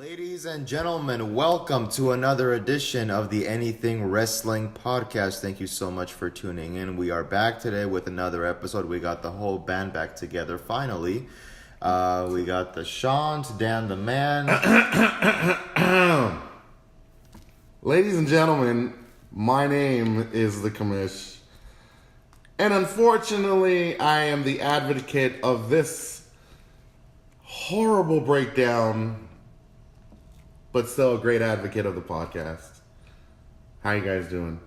Ladies and gentlemen, welcome to another edition of the Anything Wrestling Podcast. Thank you so much for tuning in. We are back today with another episode. We got the whole band back together finally. We got the Sean, Dan the Man. Ladies and gentlemen, my name is the Commish. And unfortunately, I am the advocate of this horrible breakdown, but still a great advocate of the podcast. How you guys doing?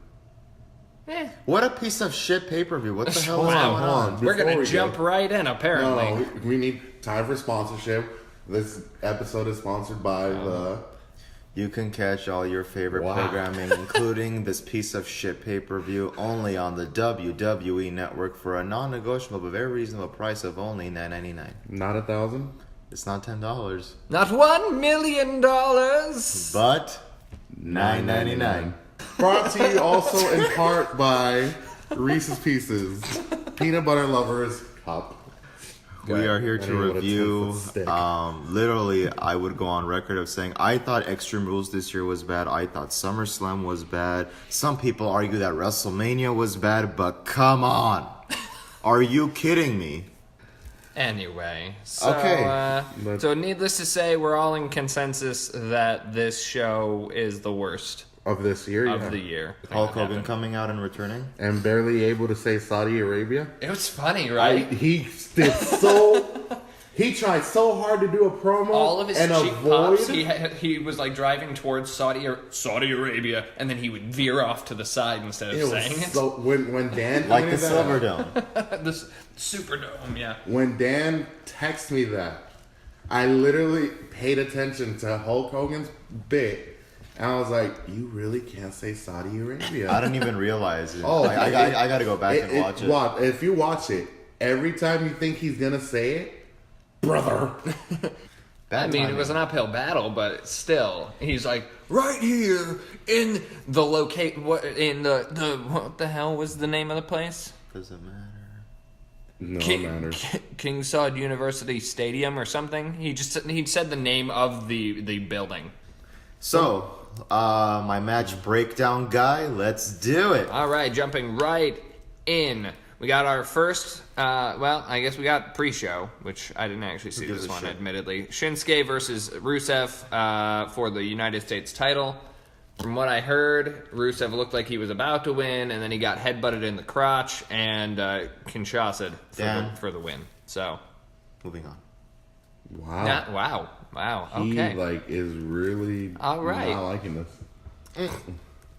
What a piece of shit pay-per-view. What the hell Hold is on, going hold on? on. We're going Before to we jump go- right in, apparently. No, we need time for sponsorship. This episode is sponsored by the... You can catch all your favorite Wow. programming, including this piece of shit pay-per-view, only on the WWE Network for a non-negotiable but very reasonable price of only $9.99. Not 1,000? It's not $10, Not $1 million. but $9.99. Brought to you also in part by Reese's Pieces, Peanut Butter Lovers Cup. We are here to Anyone with a review. 10-foot stick. Literally, I would go on record of saying I thought Extreme Rules this year was bad. I thought SummerSlam was bad. Some people argue that WrestleMania was bad, but come on, are you kidding me? Anyway, so, Okay. So needless to say, we're all in consensus that this show is the worst Of this year, of yeah. the year. Hulk Hogan coming out and returning. And barely able to say Saudi Arabia. It was funny, right? He did so... He tried so hard to do a promo All of his and cheap avoid... pops, he was like driving towards Saudi Arabia, and then he would veer off to the side instead of It was saying so, when Dan Like the pointed that out- Silverdome. this Superdome, yeah. When Dan texted me that, I literally paid attention to Hulk Hogan's bit, and I was like, "You really can't say Saudi Arabia." I didn't even realize it. Oh, I got to go back and watch it. If you watch it, every time you think he's gonna say it, brother. Bad I mean, timing. it was an uphill battle, but still, he's like right here in the locate. What the hell was the name of the place? Doesn't matter. No, it matters. King Saud University Stadium or something. He said the name of the building. So, my match breakdown guy. Let's do it. All right, jumping right in. We got our first, I guess we got pre-show, which I didn't actually see gives this a one, shit? admittedly. Shinsuke versus Rusev for the United States title. From what I heard, Rusev looked like he was about to win, and then he got headbutted in the crotch and Kinshasa for the win. So, Moving on. Wow. wow, He okay. is really All right. not liking this.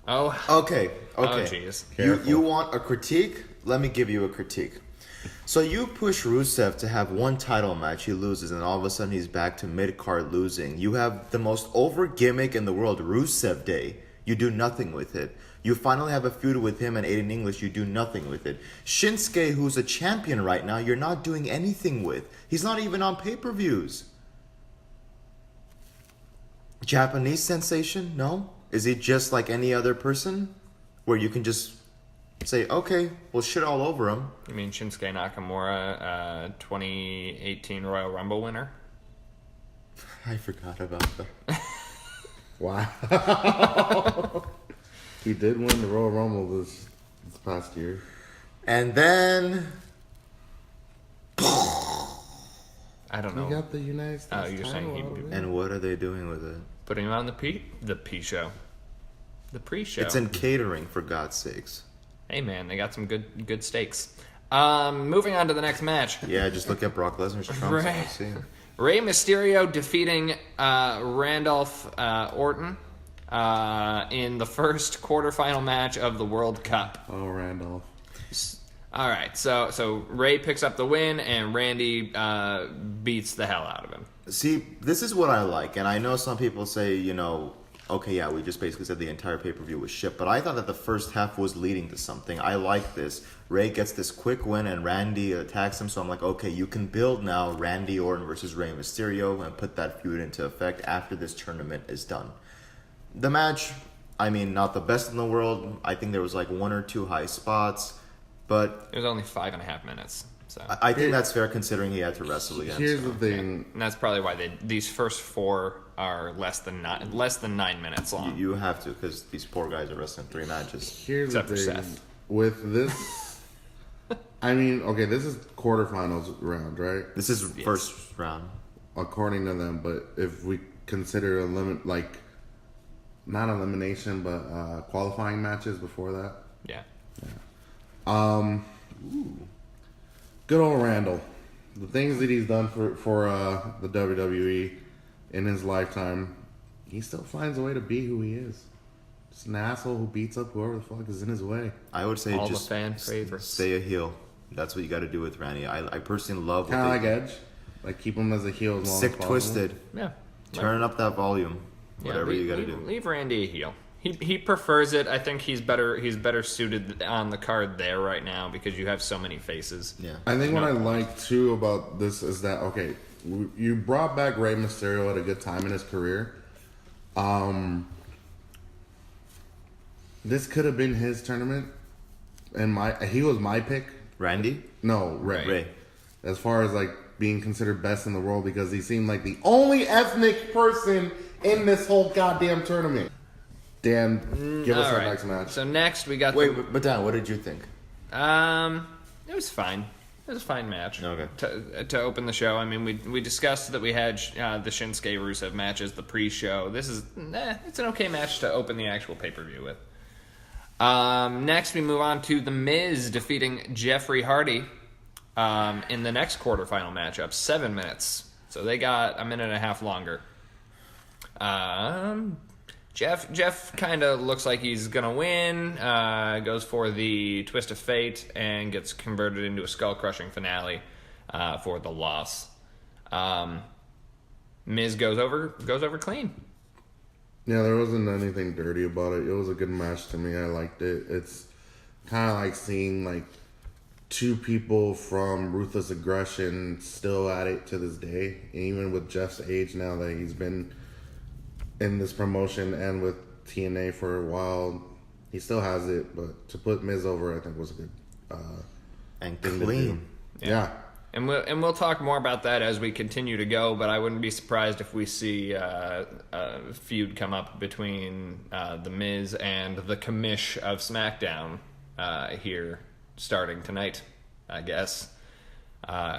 Oh, Okay. oh, Okay. jeez. You want a critique? Let me give you a critique. So you push Rusev to have one title match, he loses, and all of a sudden he's back to mid-card losing. You have the most over gimmick in the world, Rusev Day. You do nothing with it. You finally have a feud with him and Aiden English, you do nothing with it. Shinsuke, who's a champion right now, you're not doing anything with. He's not even on pay-per-views. Japanese sensation? No? Is he just like any other person? Where you can just say, okay, we'll shit all over him. You mean Shinsuke Nakamura, 2018 Royal Rumble winner? I forgot about that. Wow. He did win the Royal Rumble this past year. And then I don't He know. got the United States Oh, you're saying title he- out of it. and what are they doing with it? Putting him on the P show. The pre-show. It's in catering, for God's sakes. Hey man, they got some good steaks. Moving on to the next match. Yeah, just look at Brock Lesnar's trunks. Right. And you'll see. Rey Mysterio defeating Randolph Orton in the first quarterfinal match of the World Cup. Oh, Randolph. All right, so Rey picks up the win and Randy beats the hell out of him. See, this is what I like, and I know some people say, okay, yeah, we just basically said the entire pay-per-view was shit, but I thought that the first half was leading to something. I like this. Ray gets this quick win, and Randy attacks him, so I'm like, okay, you can build now Randy Orton versus Rey Mysterio and put that feud into effect after this tournament is done. The match, I mean, not the best in the world. I think there was like one or two high spots, but It was only 5.5 minutes. So I think that's fair considering he had to wrestle again. Here's so. the thing. and that's probably why these first 4 are less than 9 minutes long. You have to, because these poor guys are wrestling 3 matches. Here's Except the for thing. Seth. With this, I mean, okay, this is quarterfinals round, right? This is first round. According to them, but if we consider not elimination, but qualifying matches before that. Yeah. Good old Randall. The things that he's done for the WWE in his lifetime, he still finds a way to be who he is. Just an asshole who beats up whoever the fuck is in his way. I would say All just the fan favorites. stay a heel. That's what you got to do with Randy. I personally love Kind of what like Edge. Like, keep him as a heel as long sick as possible. twisted. Yeah. Turn up that volume. Whatever you got to do. Leave Randy a heel. He prefers it. I think he's better suited on the card there right now because you have so many faces. Yeah. I think what I like, too, about this is that, okay, you brought back Rey Mysterio at a good time in his career. This could have been his tournament. And he was my pick. Randy? No, Rey. Ray. As far as, like, being considered best in the world because he seemed like the only ethnic person in this whole goddamn tournament. Dan, give us All our right. next match. So next we got Wait, but Dan, what did you think? it was fine. It was a fine match. Okay. To open the show, I mean, we discussed that we had the Shinsuke Rusev match as the pre-show. This is it's an okay match to open the actual pay-per-view with. Next, we move on to The Miz defeating Jeffrey Hardy in the next quarterfinal matchup, 7 minutes. So they got a minute and a half longer. Jeff kind of looks like he's gonna win. Goes for the twist of fate and gets converted into a skull crushing finale for the loss. Miz goes over clean. Yeah, there wasn't anything dirty about it. It was a good match to me. I liked it. It's kind of like seeing like two people from Ruthless Aggression still at it to this day. Even with Jeff's age now that he's been in this promotion and with TNA for a while, he still has it. But to put Miz over, I think was a good And thing to clean. do. Yeah. And we'll talk more about that as we continue to go, but I wouldn't be surprised if we see a feud come up between The Miz and the commish of SmackDown here starting tonight, I guess,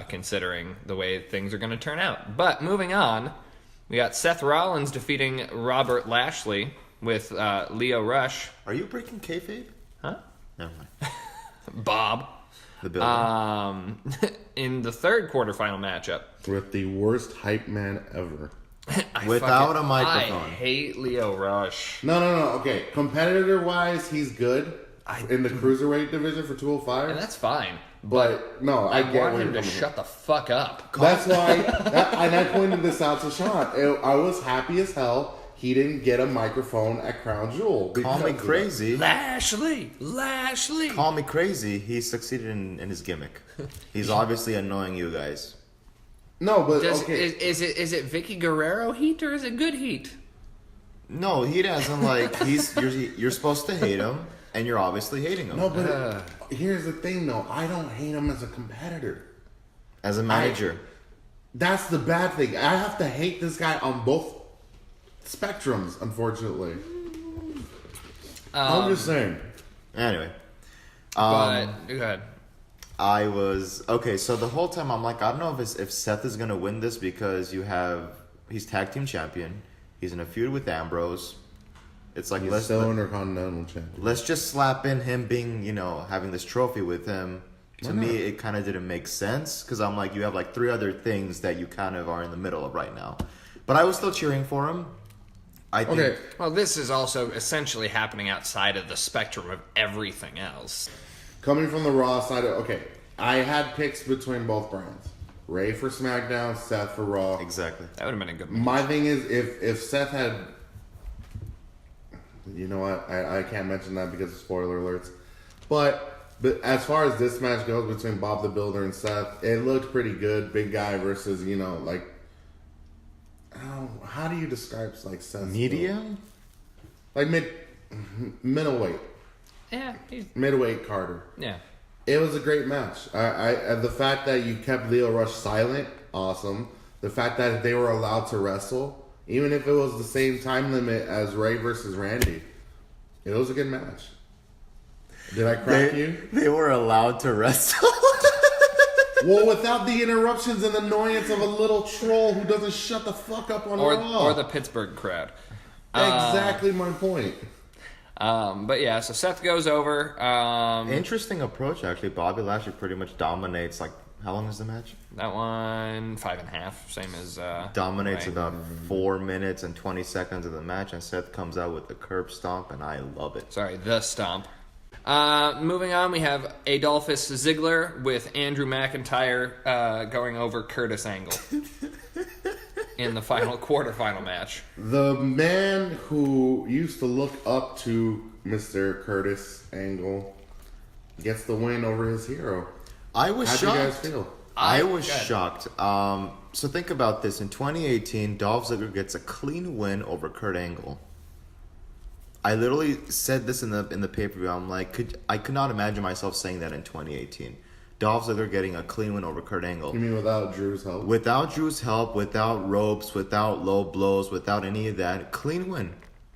considering the way things are going to turn out. But moving on, we got Seth Rollins defeating Robert Lashley with Lio Rush. Are you breaking kayfabe? Huh? Never mind. Bob. The building. In the third quarterfinal matchup. With the worst hype man ever. Without a microphone. I hate Lio Rush. No. Okay. Competitor-wise, he's good in the cruiserweight division for 205. And that's fine. But no, I I get want where him you're to coming shut the fuck up. from. That's why, and I pointed this out to Sean. I was happy as hell he didn't get a microphone at Crown Jewel. Call me because of crazy. Lashley. Call me crazy. He succeeded in his gimmick. He's obviously annoying you guys. that. No, but okay. Is it Vicky Guerrero heat or is it good heat? No, he doesn't like. You're supposed to hate him, and you're obviously hating him. No, but here's the thing, though. I don't hate him as a competitor. As a manager, That's the bad thing. I have to hate this guy on both spectrums, unfortunately. I'm just saying. anyway. But go ahead. I was okay. So the whole time I'm like, I don't know if Seth is gonna win this because he's tag team champion. He's in a feud with Ambrose. It's like He's still Intercontinental champion. let's just slap in him being having this trophy with him. To me, it kind of didn't make sense because I'm like, you have like 3 other things that you kind of are in the middle of right now. But I was still cheering for him. I think. Okay. Well, this is also essentially happening outside of the spectrum of everything else. Coming from the Raw side, I had picks between both brands. Ray for SmackDown, Seth for Raw. Exactly. That would have been a good one. My thing is, if Seth had... You know what? I can't mention that because of spoiler alerts. But as far as this match goes between Bob the Builder and Seth, it looked pretty good. Big guy versus, like... how do you describe, like, Seth's Medium? build? Like middleweight. Yeah. Middleweight Carter. Yeah. It was a great match. The fact that you kept Lio Rush silent, awesome. The fact that they were allowed to wrestle, even if it was the same time limit as Ray versus Randy, it was a good match. Did I crack you? They were allowed to wrestle. Well, without the interruptions and annoyance of a little troll who doesn't shut the fuck up on Raw. Or the Pittsburgh crowd. Exactly my point. But yeah, so Seth goes over. Interesting approach, actually. Bobby Lashley pretty much dominates. Like, how long is the match? That one, 5.5, same as Dominates Ray. about 4 minutes and 20 seconds of the match, and Seth comes out with the curb stomp, and I love it. Sorry, the stomp. Moving on, we have Adolphus Ziggler with Andrew McIntyre going over Curtis Angle in the quarterfinal match. The man who used to look up to Mr. Curtis Angle gets the win over his hero. I was How'd shocked. you guys feel? I was shocked. So think about this. In 2018, Dolph Ziggler gets a clean win over Kurt Angle. I literally said this in the pay-per-view. I'm like, I could not imagine myself saying that in 2018. Dolph Ziggler getting a clean win over Kurt Angle. You mean without Drew's help? Without Drew's help, without ropes, without low blows, without any of that. Clean win.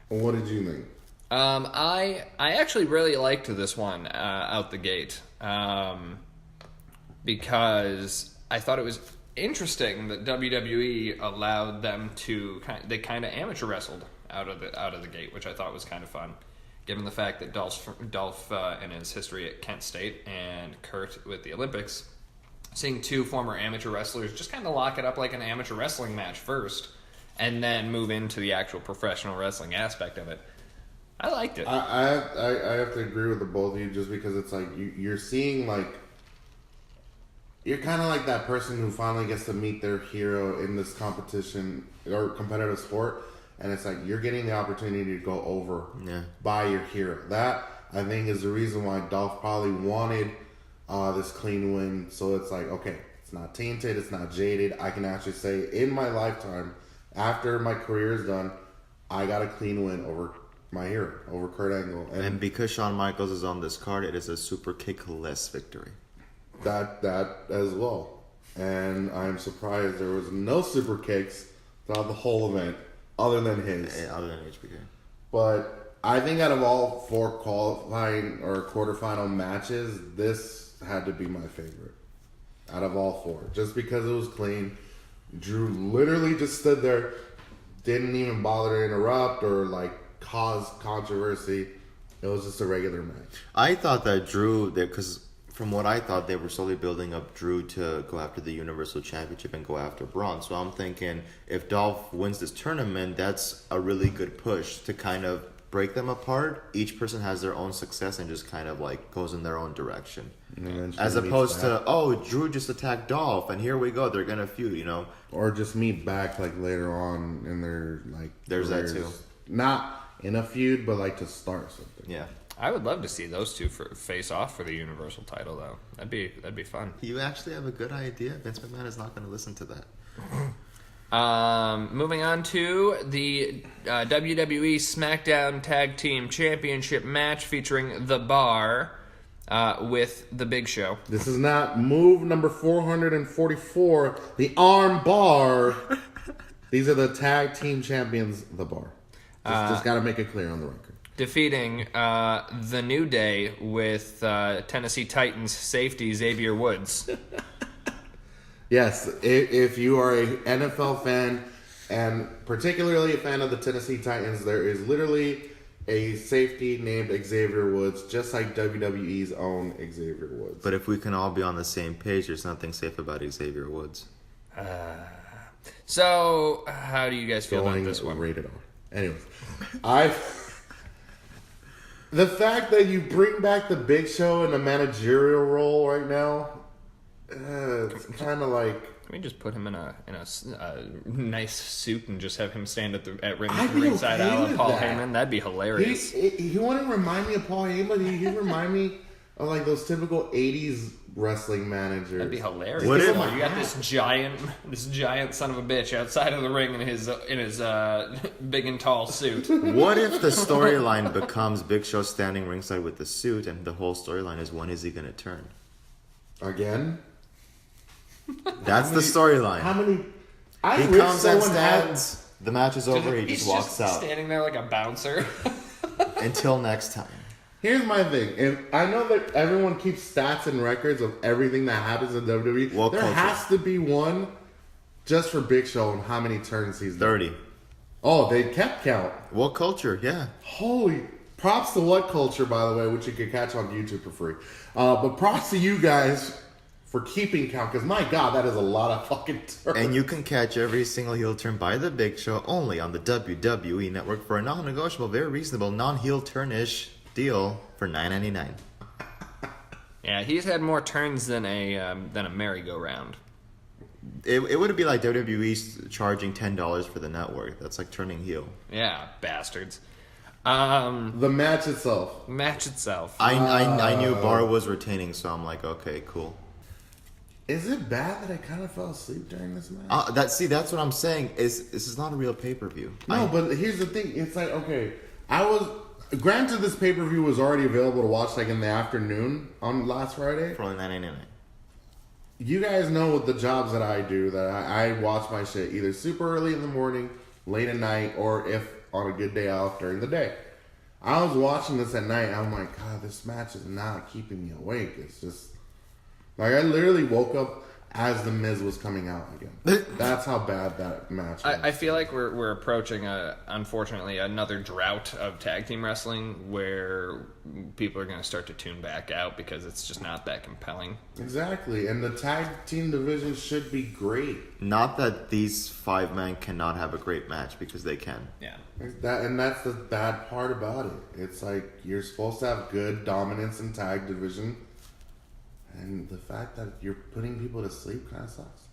What did you think? I actually really liked this one out the gate because I thought it was interesting that WWE allowed them to they kind of amateur wrestled out of the gate, which I thought was kind of fun, given the fact that Dolph in his history at Kent State and Kurt with the Olympics, seeing two former amateur wrestlers just kind of lock it up like an amateur wrestling match first, and then move into the actual professional wrestling aspect of it. I liked it. I have to agree with the both of you just because it's like you're seeing like you're kind of like that person who finally gets to meet their hero in this competition or competitive sport, and it's like you're getting the opportunity to go over by your hero. That I think is the reason why Dolph probably wanted this clean win. So it's like, okay, it's not tainted, it's not jaded. I can actually say in my lifetime, after my career is done, I got a clean win over my hero, over Kurt Angle. And because Shawn Michaels is on this card, it is a super kick-less victory. That as well. And I'm surprised there was no super kicks throughout the whole event, other than his. Yeah, other than HBK. But I think out of all 4 qualifying or quarterfinal matches, this had to be my favorite. Out of all 4. Just because it was clean. Drew literally just stood there, didn't even bother to interrupt or like cause controversy. It was just a regular match. I thought that Drew, because from what I thought, they were slowly building up Drew to go after the Universal Championship and go after Braun. So I'm thinking if Dolph wins this tournament, that's a really good push to kind of break them apart. Each person has their own success and just kind of like goes in their own direction. As opposed to, oh, Drew just attacked Dolph and here we go, they're going to feud, you know. Or just meet back like later on in their like There's careers. that too. Not in a feud, but like to start something. Yeah. I would love to see those two face off for the Universal title, though. That'd be fun. You actually have a good idea. Vince McMahon is not going to listen to that. Moving on to the WWE SmackDown Tag Team Championship match featuring The Bar with The Big Show. This is not move number 444, the arm bar. These are the tag team champions, The Bar. Just got to make it clear on the record. Defeating The New Day with Tennessee Titans safety Xavier Woods. Yes, if you are a NFL fan and particularly a fan of the Tennessee Titans, there is literally a safety named Xavier Woods, just like WWE's own Xavier Woods. But if we can all be on the same page, there's nothing safe about Xavier Woods. So, how do you guys feel about this one? Rated R. Anyways, the fact that you bring back the Big Show in a managerial role right now, it's kind of like. Can we just put him in a nice suit and just have him stand at I'd be ringside okay out with of Paul that. Heyman? That'd be hilarious. He wouldn't remind me of Paul Heyman. He remind me of like those typical '80s wrestling managers. That'd be hilarious. What if- You got this giant son of a bitch outside of the ring in his big and tall suit. What if the storyline becomes Big Show standing ringside with the suit and the whole storyline is when is he going to turn? Again? That's the storyline. How many? I He wish comes and someone had. stands. The match is over. He He's just walks out. standing there like a bouncer. Until next time. Here's my thing, and I know that everyone keeps stats and records of everything that happens in WWE. What there culture? has to be one just for Big Show and how many turns he's done. 30. Oh, they kept count. What culture? Yeah. Holy props to What Culture, by the way, which you can catch on YouTube for free. But props to you guys for keeping count, because my God, that is a lot of fucking turns. And you can catch every single heel turn by The Big Show only on the WWE Network for a non-negotiable, very reasonable, non-heel turn-ish deal for $9.99. Yeah, he's had more turns than a merry-go-round. It would be like WWE charging $10 for the network. That's like turning heel. Yeah, bastards. The match itself. Match itself. I knew Bar was retaining, so I'm like, okay, cool. Is it bad that I kind of fell asleep during this match? That's what I'm saying. This is not a real pay-per-view. No, but here's the thing. It's like, okay, granted this pay-per-view was already available to watch like in the afternoon on last Friday. For only $9.99. You guys know with the jobs that I do that I watch my shit either super early in the morning, late at night, or if on a good day off during the day. I was watching this at night. I'm like, God, this match is not keeping me awake. It's just like I literally woke up as the Miz was coming out again. That's how bad that match was. I feel like we're approaching unfortunately another drought of tag team wrestling where people are going to start to tune back out because it's just not that compelling. Exactly, and the tag team division should be great. Not that these 5 men cannot have a great match, because they can. Yeah. That's the bad part about it. It's like you're supposed to have good dominance in tag division, and the fact that you're putting people to sleep kind of sucks.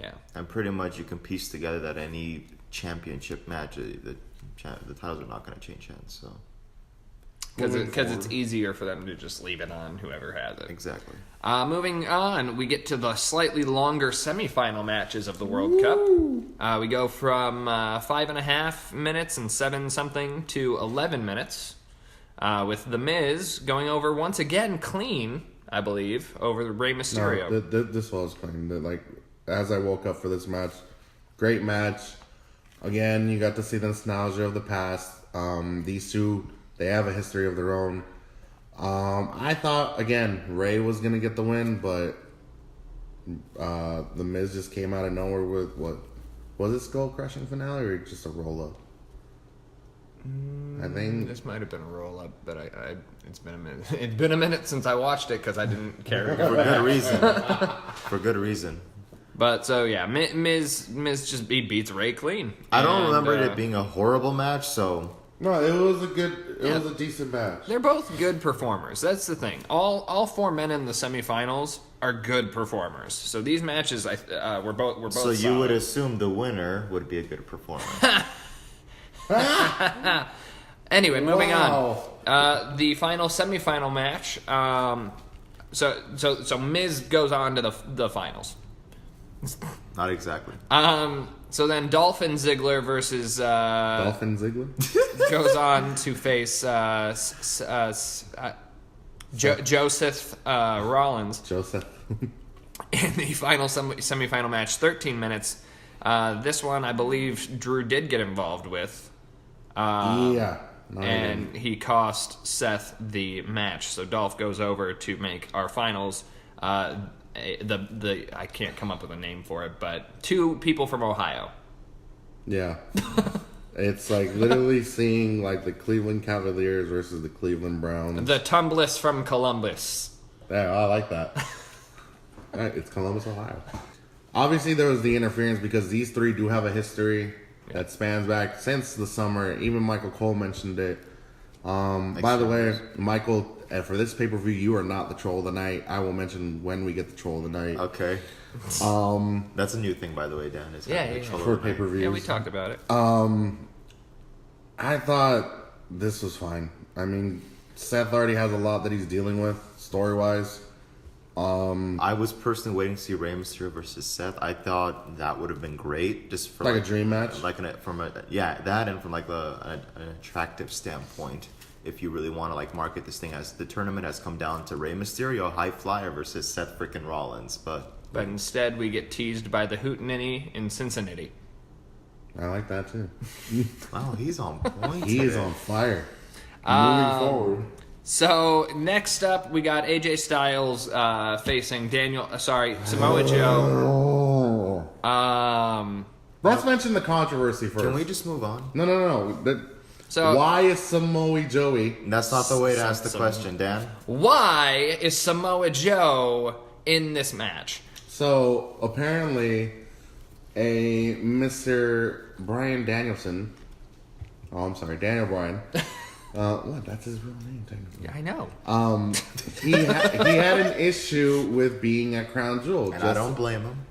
Yeah. And pretty much you can piece together that any championship match, the titles are not going to change hands. So Because it's easier for them to just leave it on whoever has it. exactly. Moving on, we get to the slightly longer semifinal matches of the World Cup. We go from 5.5 minutes and 7-something to 11 minutes, with The Miz going over once again clean, I believe, over Rey Mysterio. No, this was clean. Like, as I woke up for this match, great match. Again, you got to see the nostalgia of the past. These two, they have a history of their own. I thought, again, Rey was going to get the win, but The Miz just came out of nowhere with, what, was it skull-crushing finale or just a roll-up? I think This might have been a roll-up, but it's been a minute. It's been a minute since I watched it because I didn't care. For good reason. For good reason. But so yeah, Miz just beats Rey clean. I don't And, remember it being a horrible match, so no, it was a decent match. They're both good performers. That's the thing. All 4 men in the semifinals are good performers. So these matches, were both. so you solid. would assume the winner would be a good performer. Anyway, moving Wow. on. The final semifinal match. So Miz goes on to the finals. Not exactly. So then Dolphin Ziggler versus Dolphin Ziggler? goes on to face Joseph Rollins Joseph. in the final semifinal match, 13 minutes. This one, I believe, Drew did get involved with. Yeah. No, And he cost Seth the match. So Dolph goes over to make our finals. I can't come up with a name for it, but 2 people from Ohio. yeah. It's like literally seeing like the Cleveland Cavaliers versus the Cleveland Browns. The Tumbless from Columbus. Yeah, I like that. Alright, it's Columbus, Ohio. Obviously, there was the interference because these 3 do have a history that spans back since the summer. Even Michael Cole mentioned it. By the way, Michael, for this pay-per-view, you are not the troll of the night. I will mention when we get the troll of the night. Okay. That's a new thing, by the way, Dan. Is Yeah, having a yeah. troll For of the night. pay-per-views. Yeah, we talked about it. I thought this was fine. I mean, Seth already has a lot that he's dealing with, story-wise. I was personally waiting to see Rey Mysterio versus Seth. I thought that would have been great, just for Like a dream match? that, and from like an attractive standpoint. if you really want to like market this thing as the tournament has come down to Rey Mysterio, High Flyer versus Seth freaking Rollins, but instead we get teased by the Hootenanny in Cincinnati. I like that too. wow, he's on point. He is on fire. Moving forward. So next up, we got AJ Styles facing Samoa Joe. Let's mention the controversy first. Can we just move on? No. So why is Samoa Joey? That's not the way to ask the question, Dan. Why is Samoa Joe in this match? So apparently, a Mr. Bryan Danielson. Oh, I'm sorry, Daniel Bryan. What? That's his real name, technically. Yeah, I know. He had an issue with being at Crown Jewel. And I don't blame him.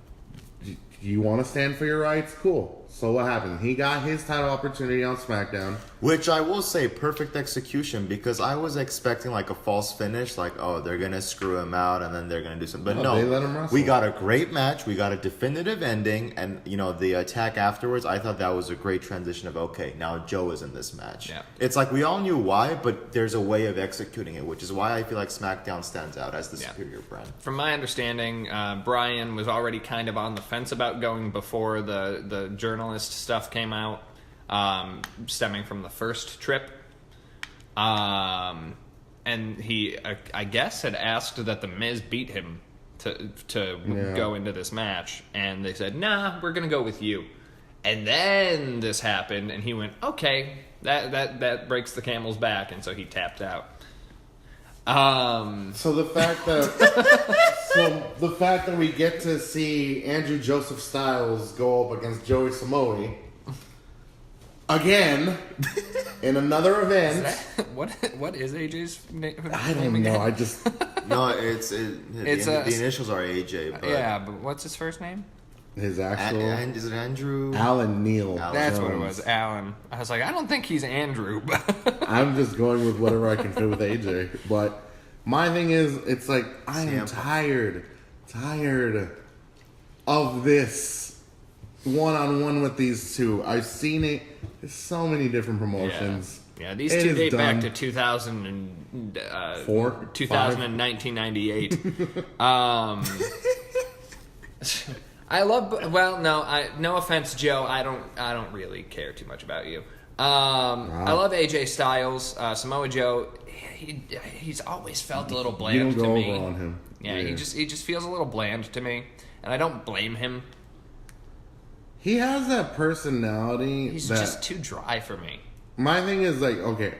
You want to stand for your rights? Cool. So what happened? He got his title opportunity on SmackDown. Which I will say, perfect execution, because I was expecting like a false finish, like, oh, they're going to screw him out and then they're going to do something. But no, they let him wrestle. We got a great match. We got a definitive ending. And, the attack afterwards, I thought that was a great transition of, okay, now Joe is in this match. Yeah. It's like we all knew why, but there's a way of executing it, which is why I feel like SmackDown stands out as the superior brand. From my understanding, Bryan was already kind of on the fence about going before the journalist stuff came out, stemming from the first trip. And he, I guess, had asked that The Miz beat him to go into this match. And they said, nah, we're going to go with you. And then this happened, and he went, okay, that breaks the camel's back. And so he tapped out. So the fact that we get to see Andrew Joseph Styles go up against Joey Samoa again in another event. What is AJ's name? I don't know. I just No, the initials are AJ. But yeah, but what's his first name? his actual is it Andrew? Alan Neal. That's Jones. what it was, Alan. I was like, I don't think he's Andrew. I'm just going with whatever I can fit with AJ. But my thing is, it's like I am tired of this one-on-one with these two. I've seen it. There's so many different promotions. Yeah, these two date back to 2004, 1998. I love. Well, no offense, Joe. I don't really care too much about you. I love AJ Styles. Samoa Joe. He's always felt a little bland to me. Over on him. Yeah, he just feels a little bland to me, and I don't blame him. He has that personality. He's just too dry for me. My thing is like, okay,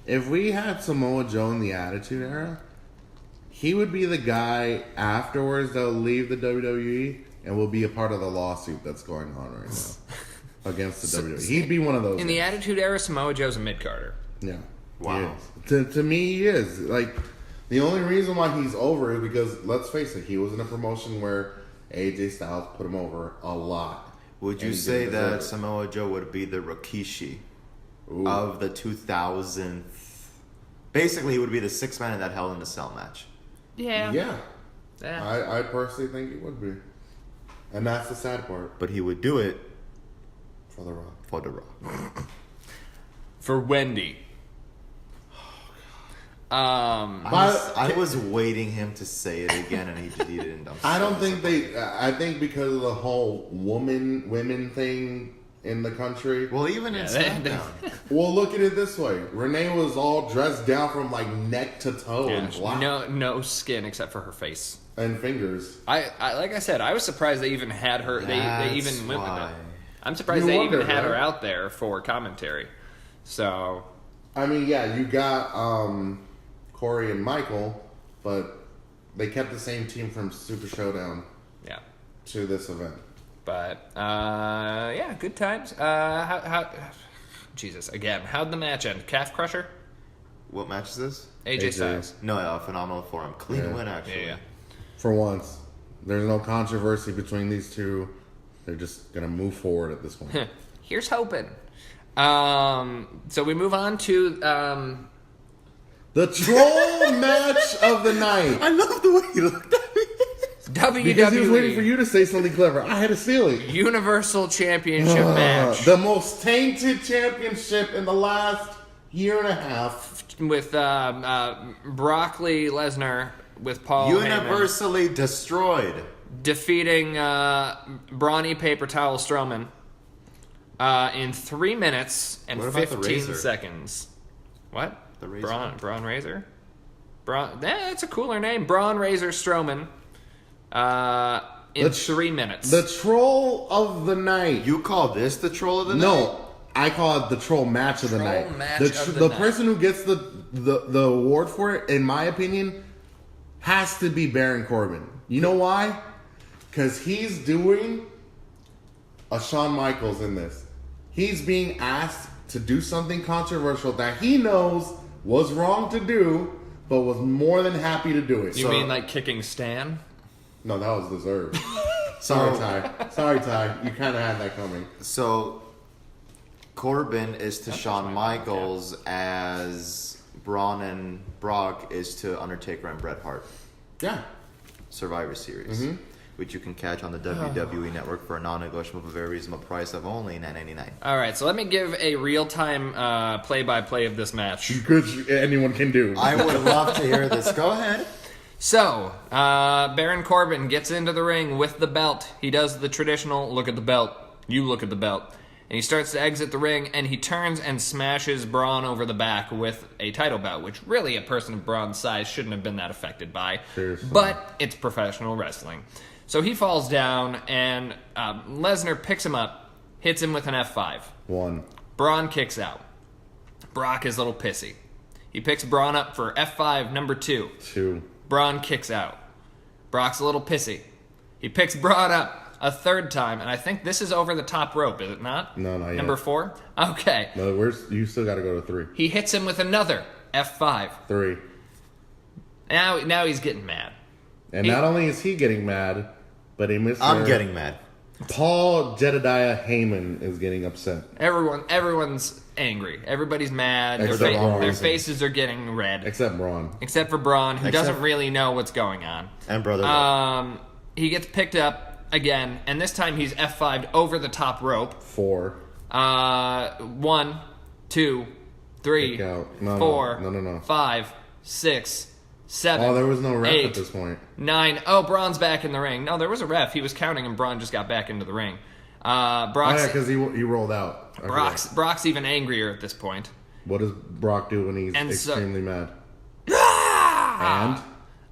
if we had Samoa Joe in the Attitude Era, he would be the guy afterwards that will leave the WWE and will be a part of the lawsuit that's going on right now against the WWE. He'd be one of those. In the Attitude Era, Samoa Joe's a mid-carder. Yeah. Wow. To me, he is. Like, the only reason why he's over is because, let's face it, he was in a promotion where AJ Styles put him over a lot. Would you say that Samoa Joe would be the Rikishi of the 2000s? Basically, he would be the sixth man in that Hell in a Cell match. Yeah. I personally think he would be. And that's the sad part. But he would do it for The Rock. For The Rock. For Wendy. I was waiting him to say it again, and he didn't. I don't think I think because of the whole women thing in the country. Well, even in SmackDown. Well, look at it this way: Renee was all dressed down from like neck to toe and black. No skin except for her face and fingers. I like I said, I was surprised they even had her. They even went with it. I'm surprised You they wonder, even had her right? out there for commentary. So, I mean, yeah, you got Corey and Michael, but they kept the same team from Super Showdown. Yeah. To this event. But yeah, good times. Jesus, again, how'd the match end? Calf crusher? What match is this? AJ Styles. No, phenomenal for him. Clean win, actually. Yeah. For once, there's no controversy between these two. They're just gonna move forward at this point. Here's hoping. So we move on to the troll match of the night. I love the way you looked at me. WWE because he was waiting for you to say something clever. I had a feeling. Universal Championship match. The most tainted championship in the last year and a half. With Broccoli Lesnar with Paul Heyman Universally destroyed. defeating Brawny Paper Towel Strowman in 3 minutes and What about the 15 Razor? seconds. What? The Razor. Braun Razor? That's a cooler name. Braun Razor Strowman in 3 minutes. The troll of the night. You call this the troll of the night? No, I call it the troll match of the Troll night. match The of the night. person who gets the award for it, in my opinion, has to be Baron Corbin. You know why? Because he's doing a Shawn Michaels in this. He's being asked to do something controversial that he knows was wrong to do, but was more than happy to do it. You mean like kicking Stan? No, that was deserved. Sorry, Ty. Sorry, Ty. You kind of had that coming. So, Corbin is to Shawn Michaels as Braun and Brock is to Undertaker and Bret Hart. Yeah. Survivor Series, which you can catch on the WWE Network for a non-negotiable but very reasonable price of only $9.99. All right, so let me give a real-time play-by-play of this match. Good anyone can do. I would love to hear this. Go ahead. So, Baron Corbin gets into the ring with the belt. He does the traditional look at the belt. You look at the belt. And he starts to exit the ring, and he turns and smashes Braun over the back with a title belt, which really a person of Braun's size shouldn't have been that affected by. Seriously. But it's professional wrestling. So he falls down, and Lesnar picks him up, hits him with an F5. 1. Braun kicks out. Brock is a little pissy. He picks Braun up for F5 number 2. 2. Braun kicks out. Brock's a little pissy. He picks Braun up a third time, and I think this is over the top rope, is it not? No, not yet. Number 4? Okay. No, you still got to go to 3. He hits him with another F5. 3. Now he's getting mad. And not only is he getting mad, but I'm getting mad. Paul Jedediah Heyman is getting upset. Everyone's angry. Everybody's mad. Except Braun. Their faces are getting red. Except Braun. Except for Braun, who Except- doesn't really know what's going on. And Brother He gets picked up again, and this time he's F5'd over the top rope. 4. 1, 2, 3, Kick out. No, 4, no. 5, 6, 7. Oh, there was no ref 8, at this point. 9. Oh, Braun's back in the ring. No, there was a ref. He was counting, and Braun just got back into the ring. Oh, Brock's, yeah, because he rolled out. I forgot. Brock's even angrier at this point. What does Brock do when he's And so- extremely mad? Ah! And?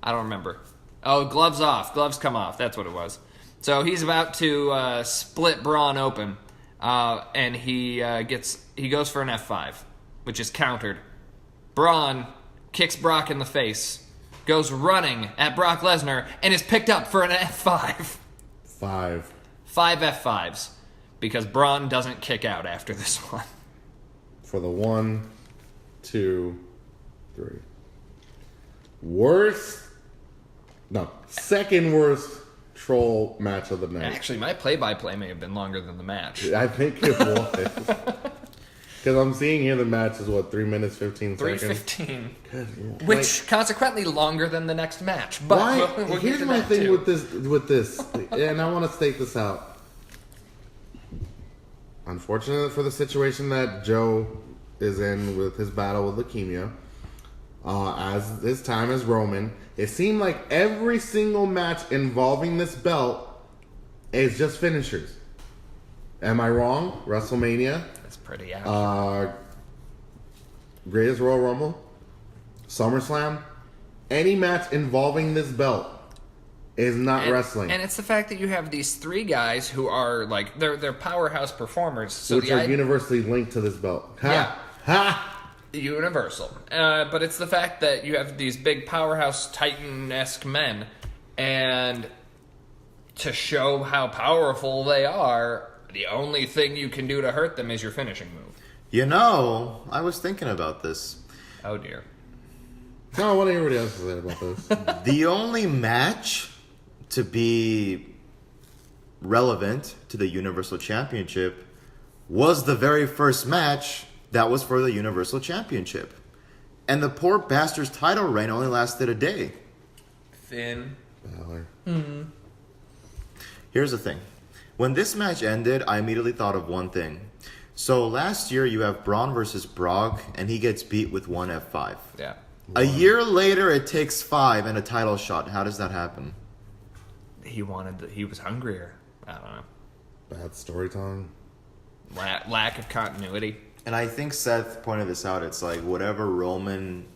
I don't remember. Oh, gloves off. Gloves come off. That's what it was. So he's about to split Braun open, and he goes for an F5, which is countered. Braun kicks Brock in the face, goes running at Brock Lesnar, and is picked up for an F5. 5. 5 F5s, because Braun doesn't kick out after this one. For the 1, 2, 3. Second worst troll match of the night. Actually, my play-by-play may have been longer than the match. I think it was. Because I'm seeing here the match is 3 minutes 15 seconds. 3:15. Good. Which, consequently, longer than the next match. But Why? we'll get Here's to my that thing too. with this, and I want to state this out. Unfortunate for the situation that Joe is in with his battle with leukemia, as his time as Roman, it seemed like every single match involving this belt is just finishers. Am I wrong? WrestleMania, That's pretty accurate. Greatest Royal Rumble, SummerSlam, any match involving this belt is not wrestling. And it's the fact that you have these 3 guys who are like they're powerhouse performers. So which are universally linked to this belt. Ha! Yeah. Ha! Universal. But it's the fact that you have these big powerhouse Titan-esque men, and to show how powerful they are, the only thing you can do to hurt them is your finishing move. You know, I was thinking about this. Oh dear. No, what everybody else said about this. The only match to be relevant to the Universal Championship was the very first match that was for the Universal Championship. And the poor bastard's title reign only lasted a day. Finn. Balor. Here's the thing. When this match ended, I immediately thought of one thing. So last year you have Braun versus Brock, and he gets beat with one F5. Yeah. A year later, it takes 5 and a title shot. How does that happen? He was hungrier. I don't know. Bad storytelling. Lack of continuity. And I think Seth pointed this out. It's like whatever Roman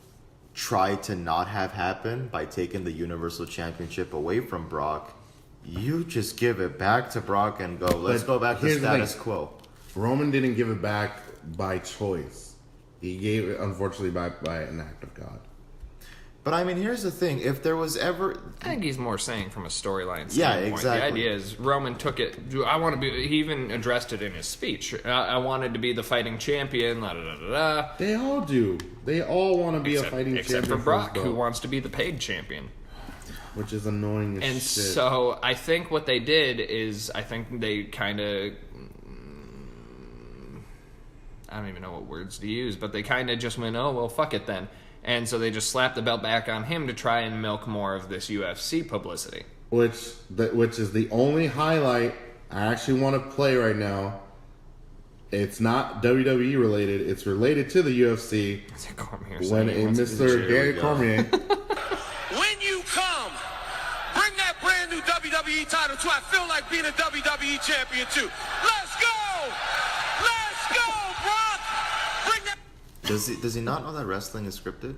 tried to not have happen by taking the Universal Championship away from Brock, you just give it back to Brock and go, let's go back to status quo. Roman didn't give it back by choice. He gave it, unfortunately, back by an act of God. But I mean, here's the thing. If there was ever... I think he's more saying from a storyline standpoint. Yeah, exactly. The idea is Roman took it... I want to be... He even addressed it in his speech. I wanted to be the fighting champion, la-da-da-da-da. They all do. They all want to be a fighting champion. Except for Brock, who wants to be the paid champion. Which is annoying as and shit. So I think what they did is... I think they kind of... I don't even know what words to use, but they kind of just went, oh, well, fuck it then. And so they just slapped the belt back on him to try and milk more of this UFC publicity. Which is the only highlight I actually want to play right now. It's not WWE related. It's related to the UFC. When a Mr. Gary Cormier... When you come, bring that brand new WWE title to I feel like being a WWE champion too. Let's go! Let's go, Brock! Bring that... Does he not know that wrestling is scripted?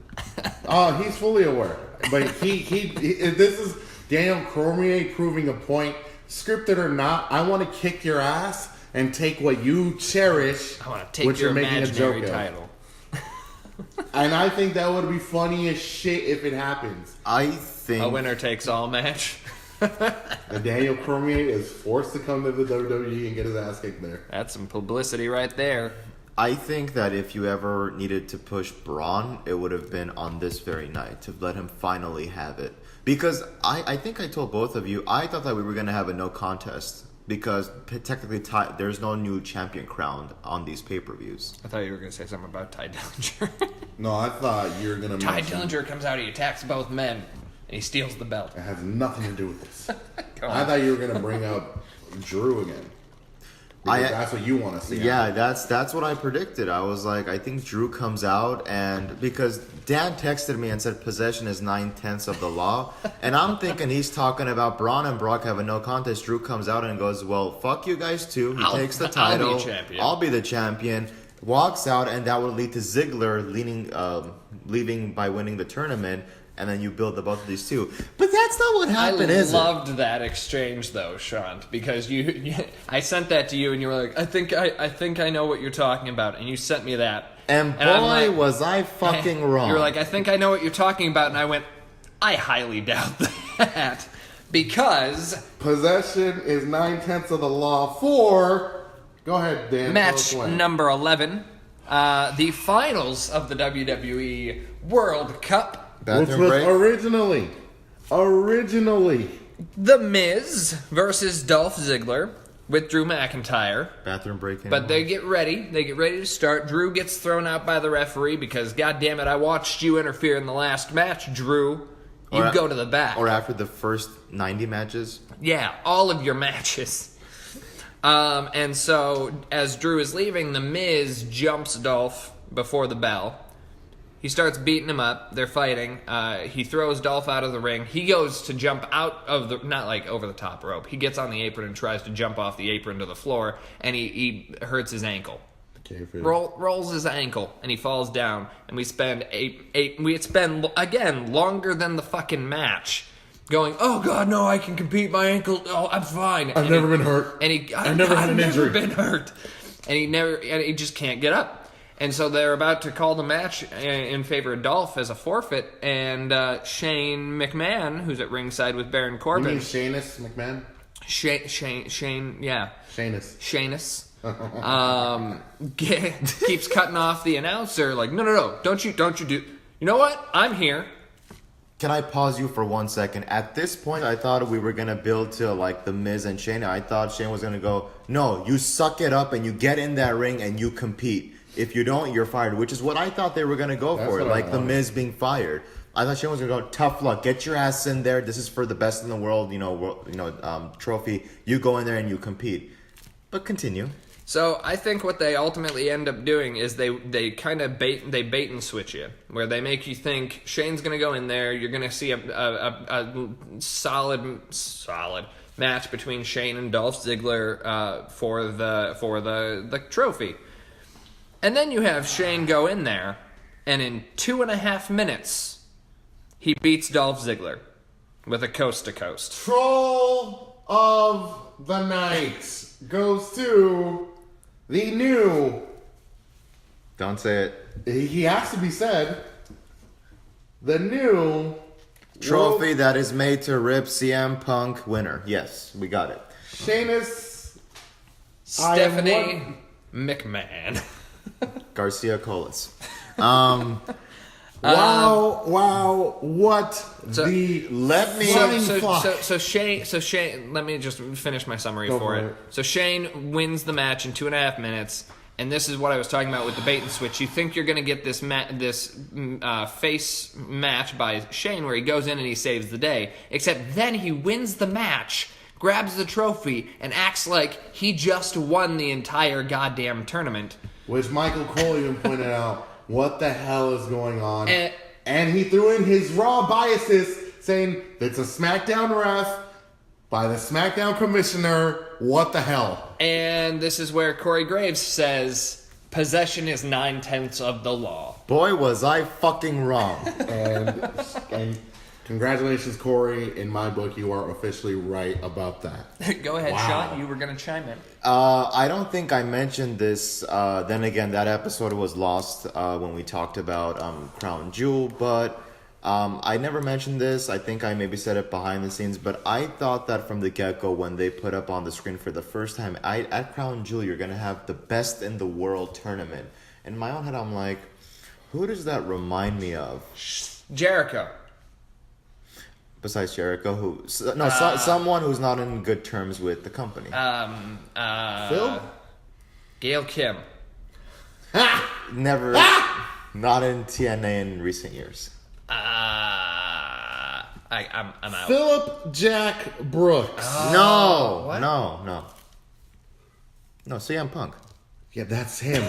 Oh, he's fully aware. But he this is Daniel Cormier proving a point. Scripted or not, I want to kick your ass and take what you cherish, I want to take which your you're making a joke imaginary of. title. And I think that would be funny as shit if it happens. I think... A winner takes all match. And Daniel Cormier is forced to come to the WWE and get his ass kicked there. That's some publicity right there. I think that if you ever needed to push Braun, it would have been on this very night to let him finally have it. Because I think I told both of you, I thought that we were going to have a no contest. Because technically there's no new champion crowned on these pay-per-views. I thought you were going to say something about Ty Dillinger. No, I thought you were going to Ty Dillinger comes out, he attacks both men, and he steals the belt. It has nothing to do with this. I thought you were going to bring up Drew again. Because that's what you want to see. Yeah, that's what I predicted. I was like, I think Drew comes out, and because Dan texted me and said possession is 9/10 of the law, and I'm thinking he's talking about Braun and Brock have a no contest. Drew comes out and goes, well, fuck you guys too. He takes the title. I'll be the champion. Walks out, and that would lead to Ziggler leaving by winning the tournament. And then you build the both of these two. But that's not what happened, is it? I loved that exchange, though, Sean, because I sent that to you, and you were like, I think I know what you're talking about, and you sent me that. And boy, was I fucking wrong. You were like, I think I know what you're talking about, and I went, I highly doubt that, because... Possession is 9/10 of the law for... Go ahead, Dan. Match number 11, the finals of the WWE World Cup. Which was originally The Miz versus Dolph Ziggler with Drew McIntyre. Bathroom break. But they get ready. They get ready to start. Drew gets thrown out by the referee because, goddammit, I watched you interfere in the last match, Drew. You go to the back. Or after the first 90 matches. Yeah, all of your matches. And so, as Drew is leaving, The Miz jumps Dolph before the bell. He starts beating him up. They're fighting. He throws Dolph out of the ring. He goes to jump out of the... Not like over the top rope. He gets on the apron and tries to jump off the apron to the floor. And he hurts his ankle. Rolls his ankle. And he falls down. And we spend again, longer than the fucking match. Going, oh God, no, I can compete. My ankle, oh, I'm fine. I've never been hurt. And I've never had an injury. Been hurt. And he just can't get up. And so they're about to call the match in favor of Dolph as a forfeit, and Shane McMahon, who's at ringside with Baron Corbin. You mean Sheamus McMahon? Shane, yeah. Sheamus. Keeps cutting off the announcer, like, no, don't you do... You know what? I'm here. Can I pause you for 1 second? At this point, I thought we were going to build to, like, The Miz and Shane. I thought Shane was going to go, no, you suck it up and you get in that ring and you compete. If you don't, you're fired, which is what I thought they were going to go for, like The Miz being fired. I thought Shane was going to go, tough luck, get your ass in there. This is for the best in the world, trophy. You go in there and you compete. But continue. So I think what they ultimately end up doing is they kind of bait and switch you, where they make you think Shane's going to go in there, you're going to see a solid match between Shane and Dolph Ziggler for the trophy, and then you have Shane go in there, and in 2.5 minutes, he beats Dolph Ziggler with a coast to coast. Troll of the night goes to the new. Don't say it. He has to be said. The new Trophy that is made to rip CM Punk winner. Yes, we got it. Sheamus Stephanie McMahon. Garcia Colas. Wow, what let me So Shane, let me just finish my summary for it. So Shane wins the match in 2.5 minutes, and this is what I was talking about with the bait and switch. You think you're going to get this face match by Shane where he goes in and he saves the day, except then he wins the match, grabs the trophy, and acts like he just won the entire goddamn tournament. Which Michael Cole even pointed out. What the hell is going on? And he threw in his Raw biases, saying it's a SmackDown ref by the SmackDown commissioner. What the hell? And this is where Corey Graves says, possession is 9/10 of the law. Boy, was I fucking wrong. and congratulations, Corey. In my book, you are officially right about that. Go ahead, Wow. Sean. You were going to chime in. I don't think I mentioned this. Then again, that episode was lost when we talked about Crown Jewel, but I never mentioned this. I think I maybe said it behind the scenes, but I thought that from the get-go when they put up on the screen for the first time, at Crown Jewel, you're going to have the best in the world tournament. In my own head, I'm like, who does that remind me of? Jericho. Besides Jericho, someone who's not in good terms with the company. Phil? Gail Kim. Never, not in TNA in recent years. I'm out. Philip Jack Brooks. No, what? no, CM Punk. Yeah, that's him.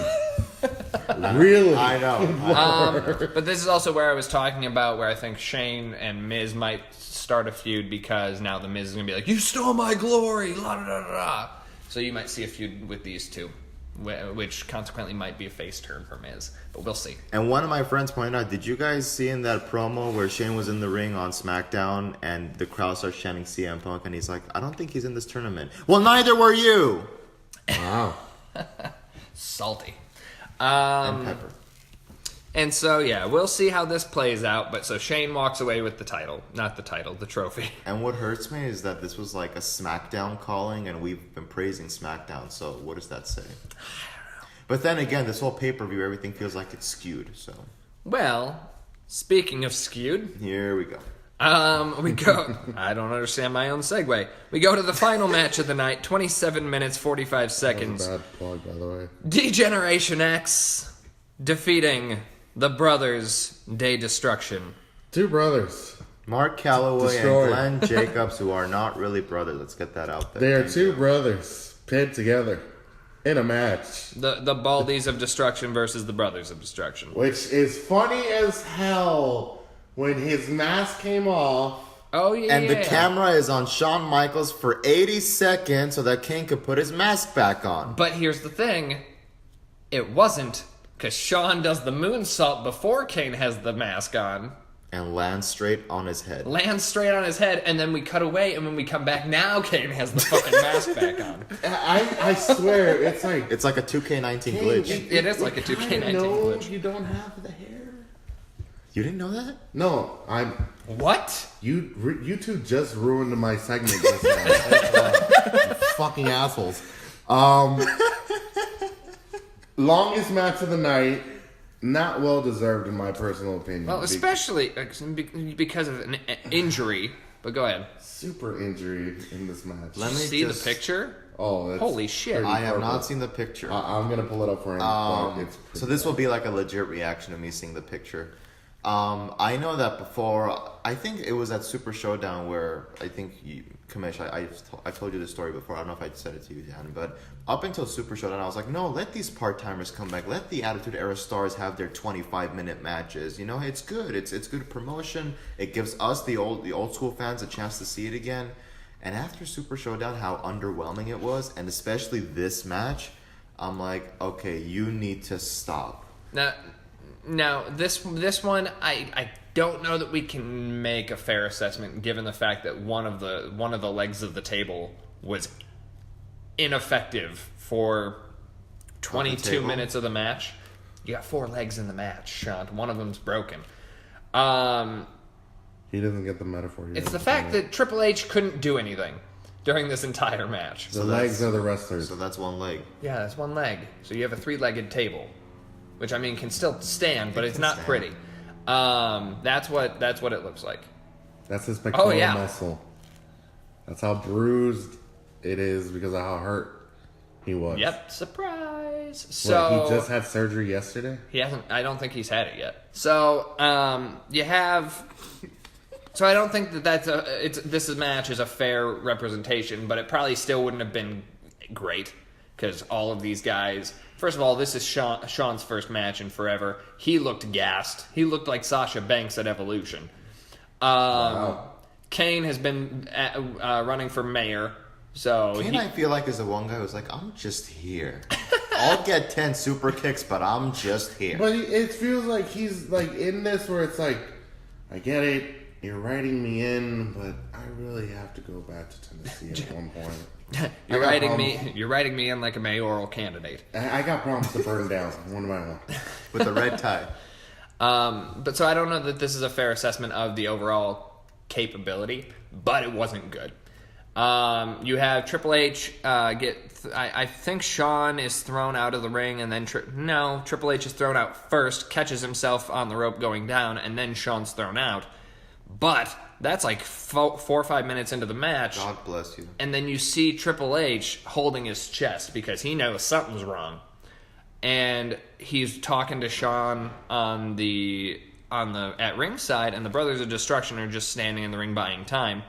Really? I know. But this is also where I was talking about where I think Shane and Miz might start a feud because now the Miz is going to be like, you stole my glory, la da da da. So you might see a feud with these two, which consequently might be a face turn for Miz. But we'll see. And one of my friends pointed out, did you guys see in that promo where Shane was in the ring on SmackDown and the crowd starts chanting CM Punk and he's like, I don't think he's in this tournament. Well, neither were you. Wow. Salty. And Pepper. And so, yeah, we'll see how this plays out. But so Shane walks away with the title. Not the title, the trophy. And what hurts me is that this was like a SmackDown calling, and we've been praising SmackDown. So what does that say? I don't know. But then again, this whole pay-per-view, everything feels like it's skewed. So Well, speaking of skewed, here we go. we go. I don't understand my own segue. We go to the final match of the night, 27 minutes, 45 seconds. That was a bad plug, by the way. D-Generation X defeating the Brothers Day Destruction. Two brothers. Mark Calloway Destroyed. and Glenn Jacobs, who are not really brothers. Let's get that out there. They are Thank two you. brothers paired together in a match. The Baldies of Destruction versus the Brothers of Destruction. Which is funny as hell when his mask came off. Oh, yeah. And the camera is on Shawn Michaels for 80 seconds so that Kane could put his mask back on. But here's the thing. It wasn't, because Shawn does the moonsault before Kane has the mask on. And lands straight on his head. Lands straight on his head, and then we cut away, and when we come back, now Kane has the fucking mask back on. I swear, it's like... It's like a 2K19 Kane, glitch. It is like a you 2K19 kinda know glitch. You don't have the hair. You didn't know that? No, I'm... What? You two just ruined my segment just now. You fucking assholes. Longest match of the night. Not well deserved in my personal opinion. Well, especially because of an injury. But go ahead. Super injury in this match. Let Did me you see just- the picture? Oh, that's Holy shit. pretty I have purple. not seen the picture. I'm gonna pull it up for him. but it's So this will be like a legit reaction to me seeing the picture. I know that before. I think it was at Super Showdown where I think you, Kamish, I told you this story before. I don't know if I said it to you, Dan, but up until Super Showdown, I was like, no, let these part timers come back. Let the Attitude Era stars have their 25-minute matches. You know, it's good. It's good promotion. It gives us the old school fans a chance to see it again. And after Super Showdown, how underwhelming it was, and especially this match, I'm like, okay, you need to stop. Now this one, I don't know that we can make a fair assessment given the fact that one of the legs of the table was ineffective for 22 minutes of the match. You got 4 legs in the match, Sean. One of them's broken. He doesn't get the metaphor. It's the fact that Triple H couldn't do anything during this entire match. The legs are the wrestlers. So that's one leg. Yeah, that's one leg. So you have a 3-legged table, which I mean can still stand, but it's not pretty. That's what it looks like. That's his pectoral yeah. muscle. That's how bruised it is because of how hurt he was. Yep, surprise. So What, he just had surgery yesterday? he hasn't. I don't think he's had it yet. So you have. So I don't think that this match is a fair representation, but it probably still wouldn't have been great because all of these guys. First of all, this is Sean's first match in forever. He looked gassed. He looked like Sasha Banks at Evolution. Wow. Kane has been running for mayor. So Kane, I feel like, is the one guy who's like, I'm just here. I'll get 10 super kicks, but I'm just here. But it feels like he's like in this where it's like, I get it, you're writing me in, but I really have to go back to Tennessee at one point. You're writing me in like a mayoral candidate. I got problems to burn down one by one. With the red tie. But so I don't know that this is a fair assessment of the overall capability, but it wasn't good. You have Triple H I think Shawn is thrown out of the ring, and then Triple H is thrown out first, catches himself on the rope going down, and then Shawn's thrown out. But that's like 4 or 5 minutes into the match. God bless you. And then you see Triple H holding his chest because he knows something's wrong. And he's talking to Shawn at ringside, and the Brothers of Destruction are just standing in the ring buying time.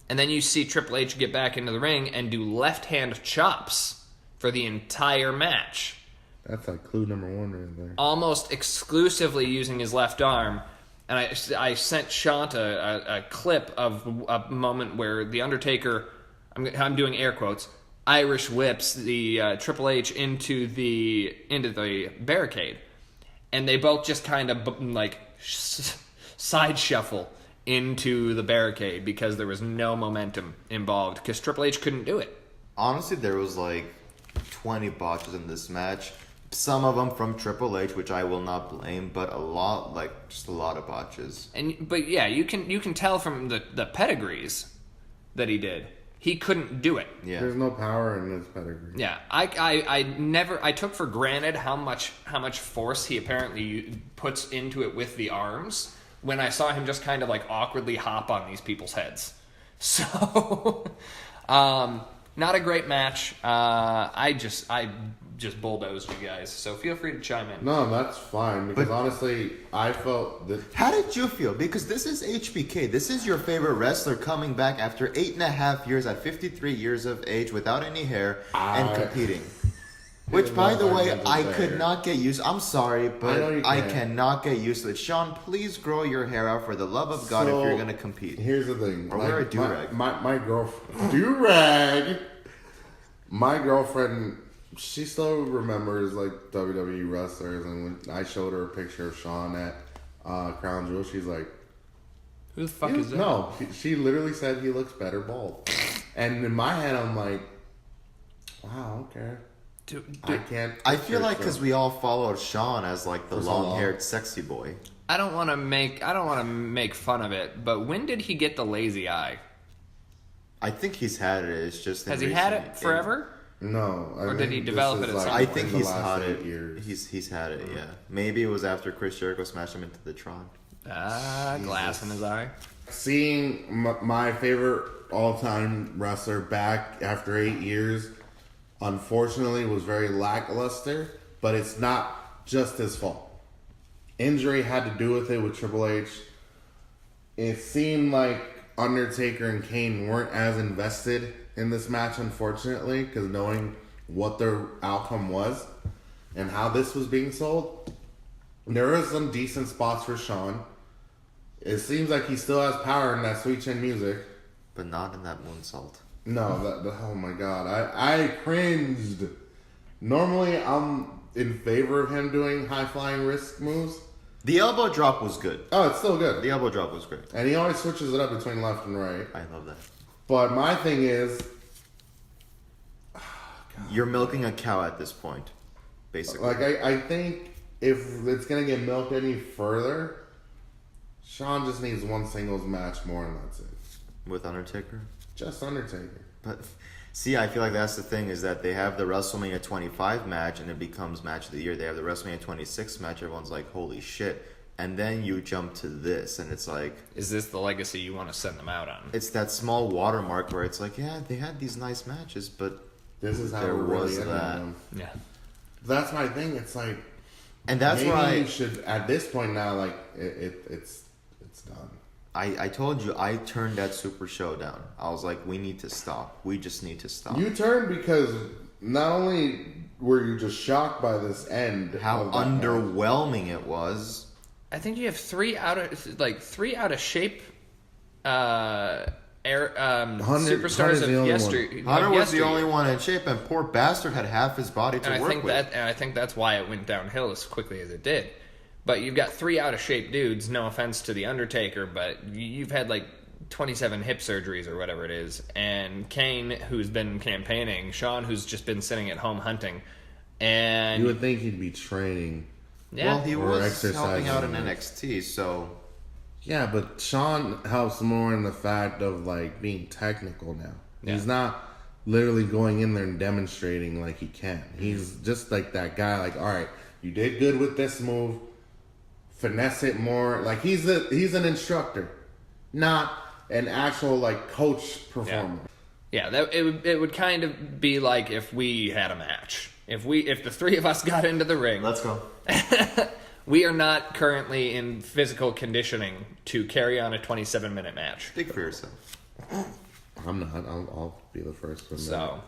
And then you see Triple H get back into the ring and do left-hand chops for the entire match. That's like clue number 1 right there. Almost exclusively using his left arm. And I sent Shanta a clip of a moment where The Undertaker, I'm doing air quotes, Irish whips the Triple H into the barricade. And they both just kind of like side shuffle into the barricade because there was no momentum involved because Triple H couldn't do it. Honestly, there was like 20 botches in this match. Some of them from Triple H, which I will not blame, but a lot of botches. But yeah, you can tell from the pedigrees that he did. He couldn't do it. Yeah. There's no power in his pedigree. Yeah, I took for granted how much force he apparently puts into it with the arms when I saw him just kind of like awkwardly hop on these people's heads. So, not a great match. I just bulldozed you guys, so feel free to chime in. No, that's fine, because honestly, I felt that... How did you feel? Because this is HBK. This is your favorite wrestler coming back after 8.5 years at 53 years of age without any hair and competing. Which, by the way, I could not get used. I'm sorry, but I cannot get used to it. Sean, please grow your hair out for the love of God if you're going to compete. Here's the thing. Or wear a do-rag. My girlfriend... Do-rag! My girlfriend... She still remembers like WWE wrestlers, and when I showed her a picture of Shawn at Crown Jewel, she's like, Who the fuck is that? No, she literally said he looks better bald. And in my head, I'm like, wow, okay. I can't. I feel like because we all followed Shawn as like the long-haired sexy boy. I don't want to make fun of it, but when did he get the lazy eye? I think he's had it. It's just has he had it forever? No, or did he develop it at some point? I think he's had it. Years. He's had it. Yeah, maybe it was after Chris Jericho smashed him into the Tron. Glass in his eye. Seeing my favorite all-time wrestler back after 8 years, unfortunately, was very lackluster. But it's not just his fault. injury had to do with it with Triple H. It seemed like Undertaker and Kane weren't as invested in this match, unfortunately, because knowing what their outcome was and how this was being sold, there were some decent spots for Shawn. It seems like he still has power in that Sweet Chin Music. But not in that moonsault. No, oh my god, I cringed. Normally, I'm in favor of him doing high-flying risk moves. The elbow drop was good. Oh, it's still good. The elbow drop was great. And he always switches it up between left and right. I love that. But my thing is... You're milking a cow at this point, basically. Like, I think if it's going to get milked any further, Shawn just needs one singles match more and that's it. With Undertaker? Just Undertaker. But see, I feel like that's the thing, is that they have the WrestleMania 25 match and it becomes match of the year. They have the WrestleMania 26 match. Everyone's like, holy shit. And then you jump to this and it's like... Is this the legacy you want to send them out on? It's that small watermark where it's like, yeah, they had these nice matches, but This is how there we're really was ending that. them. Yeah. That's my thing. It's like... And that's maybe why you should, at this point now, like, it's done. I told you, I turned that Super Show down. I was like, we need to stop. We just need to stop. You turned because not only were you just shocked by this end, How of that match, underwhelming it was. I think you have three out of shape superstars Hunter's the of only yesterday. Hunter was the only one in shape, and poor bastard had half his body to And work with. I think that's why it went downhill as quickly as it did. But you've got three out of shape dudes. No offense to the Undertaker, but you've had like 27 hip surgeries or whatever it is, and Kane, who's been campaigning, Shawn, who's just been sitting at home hunting, and you would think he'd be training. yeah, Well, he Or was exercising. helping out in NXT, so Yeah, but Shawn helps more in the fact of like being technical now. Yeah. He's not literally going in there and demonstrating like he can. He's just like that guy. Like, all right, you did good with this move. Finesse it more. Like he's an instructor, not an actual like coach performer. yeah, it would kind of be like if we had a match. If the three of us got into the ring, let's go. we are not currently in physical conditioning to carry on a 27-minute match. Speak for yourself. I'm not. I'll be the first one. So,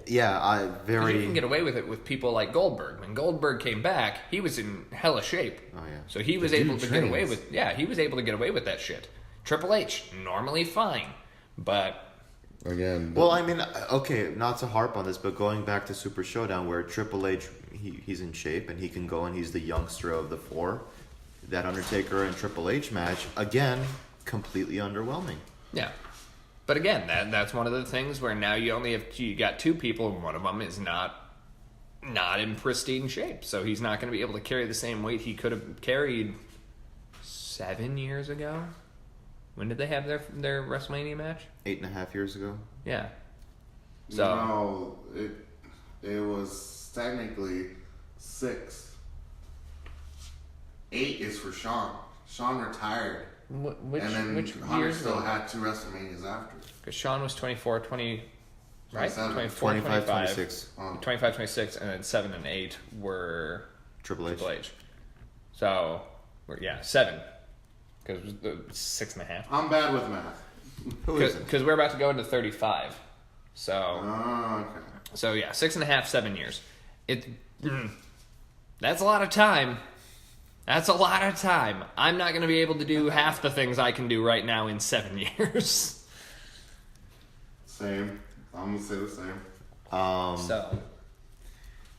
Yeah, I 'cause very. you can get away with it with people like Goldberg. When Goldberg came back, he was in hella shape. Oh, yeah. So he was The able dude to get away trains. with. Yeah, he was able to get away with that shit. Triple H, normally fine, but Again. Well, I mean, okay, not to harp on this, but going back to Super Showdown, where Triple H, he's in shape and he can go and he's the youngster of the four. That Undertaker and Triple H match, again, completely underwhelming. yeah. But again, that's one of the things where now you got two people, and one of them is not in pristine shape, so he's not going to be able to carry the same weight he could have carried 7 years ago. When did they have their WrestleMania match? 8.5 years ago. Yeah. So No, it was technically 6. 8 is for Shawn. Shawn retired. which and then which Hunter years still ago? had 2 WrestleManias after. Because Sean was 24, 20, right? 27. 24, 25, 25, 26. 25, 26, and then 7 and 8 were Triple H. Triple H. So, 7. Because it was 6.5. I'm bad with math. Who is it? Because we're about to go into 35. So, Oh, okay. 6.5, 7 years. That's a lot of time. That's a lot of time. I'm not going to be able to do half the things I can do right now in 7 years. Same. I'm gonna say the same. So,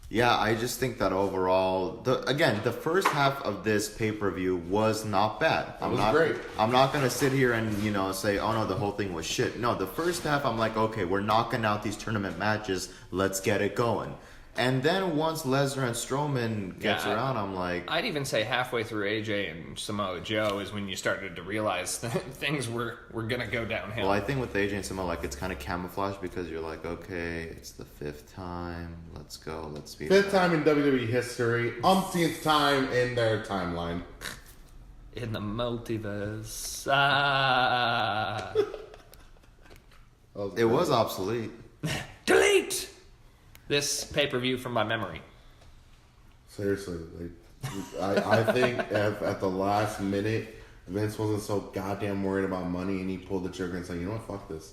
Yeah, I just think that overall, the first half of this pay-per-view was not bad. was great. I'm not going to sit here and, say, oh no, the whole thing was shit. No, the first half, I'm like, okay, we're knocking out these tournament matches. Let's get it going. And then once Lesnar and Strowman gets Yeah, around, I'm like... I'd even say halfway through AJ and Samoa Joe is when you started to realize that things were going to go downhill. Well, I think with AJ and Samoa, like, it's kind of camouflage because you're like, okay, it's the 5th time. Let's go. Let's speed it 5th up. time in WWE history. Umpteenth time in their timeline. In the multiverse. Ah. It was obsolete. Delete this pay-per-view from my memory. Seriously, I think at the last minute, Vince wasn't so goddamn worried about money, and he pulled the trigger and said, "You know what? Fuck this.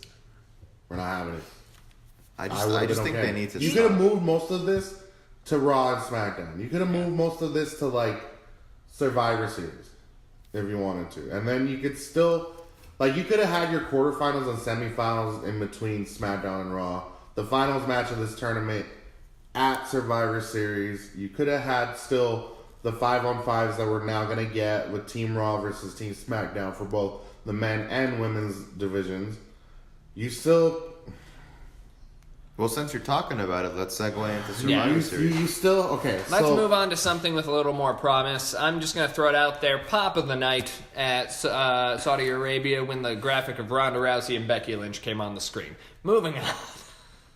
We're not having it." I just think they need to. You could have moved most of this to Raw and SmackDown. You could have moved most of this to like Survivor Series if you wanted to, and then you could still you could have had your quarterfinals and semifinals in between SmackDown and Raw. The finals match of this tournament at Survivor Series. You could have had still the 5-on-5s that we're now going to get with Team Raw versus Team SmackDown for both the men and women's divisions. You still... Well, since you're talking about it, let's segue into Survivor Series. You still... Okay, Let's move on to something with a little more promise. I'm just going to throw it out there. Pop of the night at Saudi Arabia when the graphic of Ronda Rousey and Becky Lynch came on the screen. Moving on.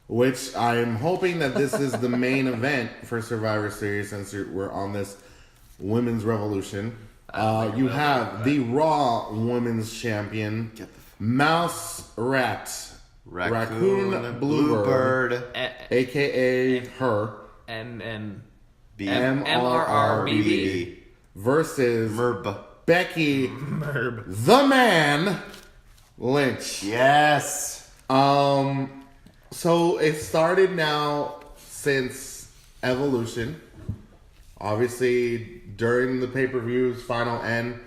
Which I'm hoping that this is the main event for Survivor Series since we're on this women's revolution. You have the Raw Women's Champion, Mouse Raccoon Bluebird, a.k.a. her, MRRBB, versus Becky the Man Lynch. Yes. So it started now since Evolution. Obviously, during the pay-per-views, final end,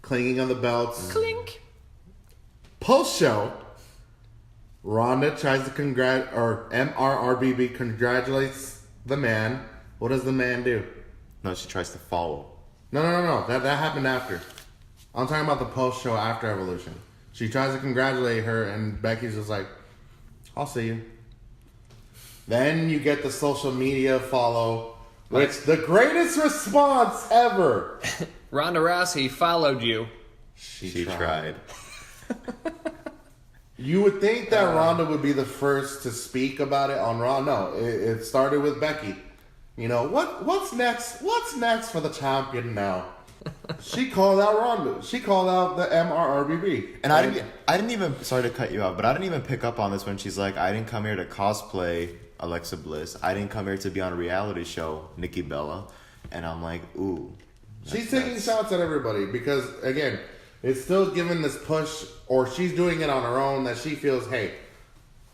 clinging of the belts. Clink. Post-show, Ronda tries to MRRBB congratulates the man. What does the man do? No, she tries to follow. No. That happened after. I'm talking about the post-show after Evolution. She tries to congratulate her, and Becky's just like, I'll see you. Then you get the social media follow, which the greatest response ever. Ronda Rousey followed you. She tried. You would think that Ronda would be the first to speak about it on Raw. No, it started with Becky. You know, what's next? What's next for the champion now? She called out Ronda. She called out the MRRBB. And I didn't even, sorry to cut you off, but I didn't even pick up on this when she's like, I didn't come here to cosplay Alexa Bliss. I didn't come here to be on a reality show, Nikki Bella. And I'm like, ooh. She's taking shots at everybody because, again, it's still giving this push, or she's doing it on her own, that she feels, hey,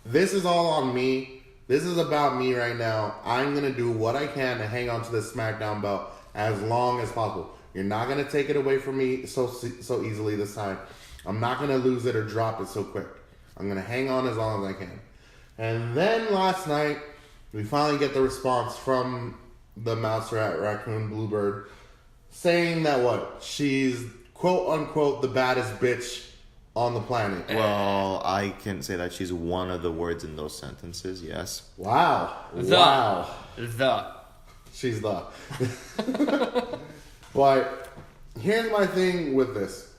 this is all on me. This is about me right now. I'm going to do what I can to hang on to this SmackDown belt as long as possible. You're not going to take it away from me so easily this time. I'm not going to lose it or drop it so quick. I'm going to hang on as long as I can. And then last night, we finally get the response from the Mouse Raccoon Bluebird saying that she's quote-unquote the baddest bitch on the planet. Well, I can say that she's one of the words in those sentences, yes. Wow. She's the. But here's my thing with this.